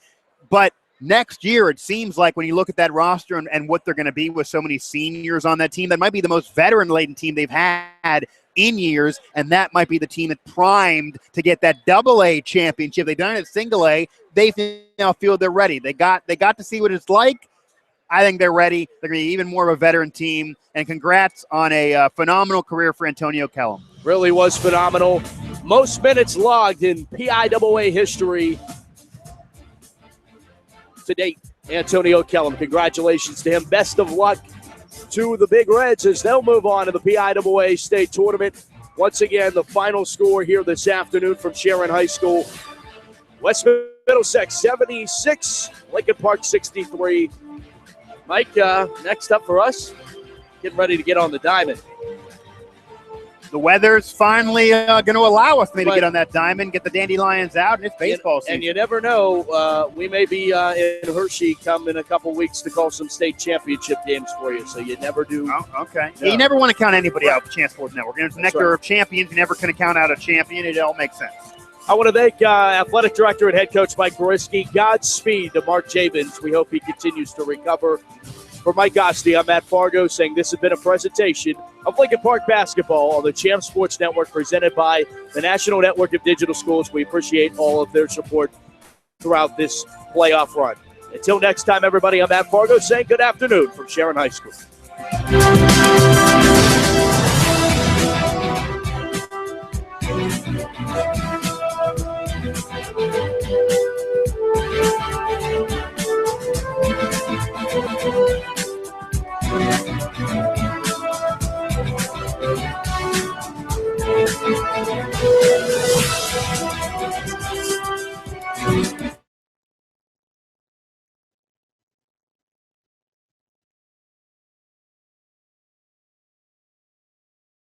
Speaker 2: But next year, it seems like when you look at that roster and what they're going to be with so many seniors on that team, that might be the most veteran-laden team they've had in years, and that might be the team that primed to get that AA championship. They've done it at single A. They now feel they're ready. They got to see what it's like. I think they're ready. They're going to be even more of a veteran team, and congrats on a phenomenal career for Antonio Kellum.
Speaker 1: Really was phenomenal. Most minutes logged in PIAA history to date. Antonio Kellum, congratulations to him. Best of luck to the Big Reds as they'll move on to the PIAA state tournament. Once again, the final score here this afternoon from Sharon High School. West Middlesex 76, Lincoln Park 63. Mike, next up for us, getting ready to get on the diamond.
Speaker 2: The weather's finally going to allow us maybe to get on that diamond, get the Dandelions out, and it's baseball season.
Speaker 1: And you never know, we may be in Hershey come in a couple weeks to call some state championship games for you, so you never do.
Speaker 2: Oh, okay. Yeah, you never want to count anybody out with the Chance Sports Network. It's the nectar of champions. You never can count out a champion. It all makes sense.
Speaker 1: I want to thank Athletic Director and Head Coach Mike Boriski. Godspeed to Mark Javins. We hope he continues to recover. For Mike Gosti, I'm Matt Fargo saying this has been a presentation of Lincoln Park basketball on the Champ Sports Network presented by the National Network of Digital Schools. We appreciate all of their support. throughout this playoff run. Until next time, everybody, I'm Matt Fargo saying good afternoon from Sharon High School.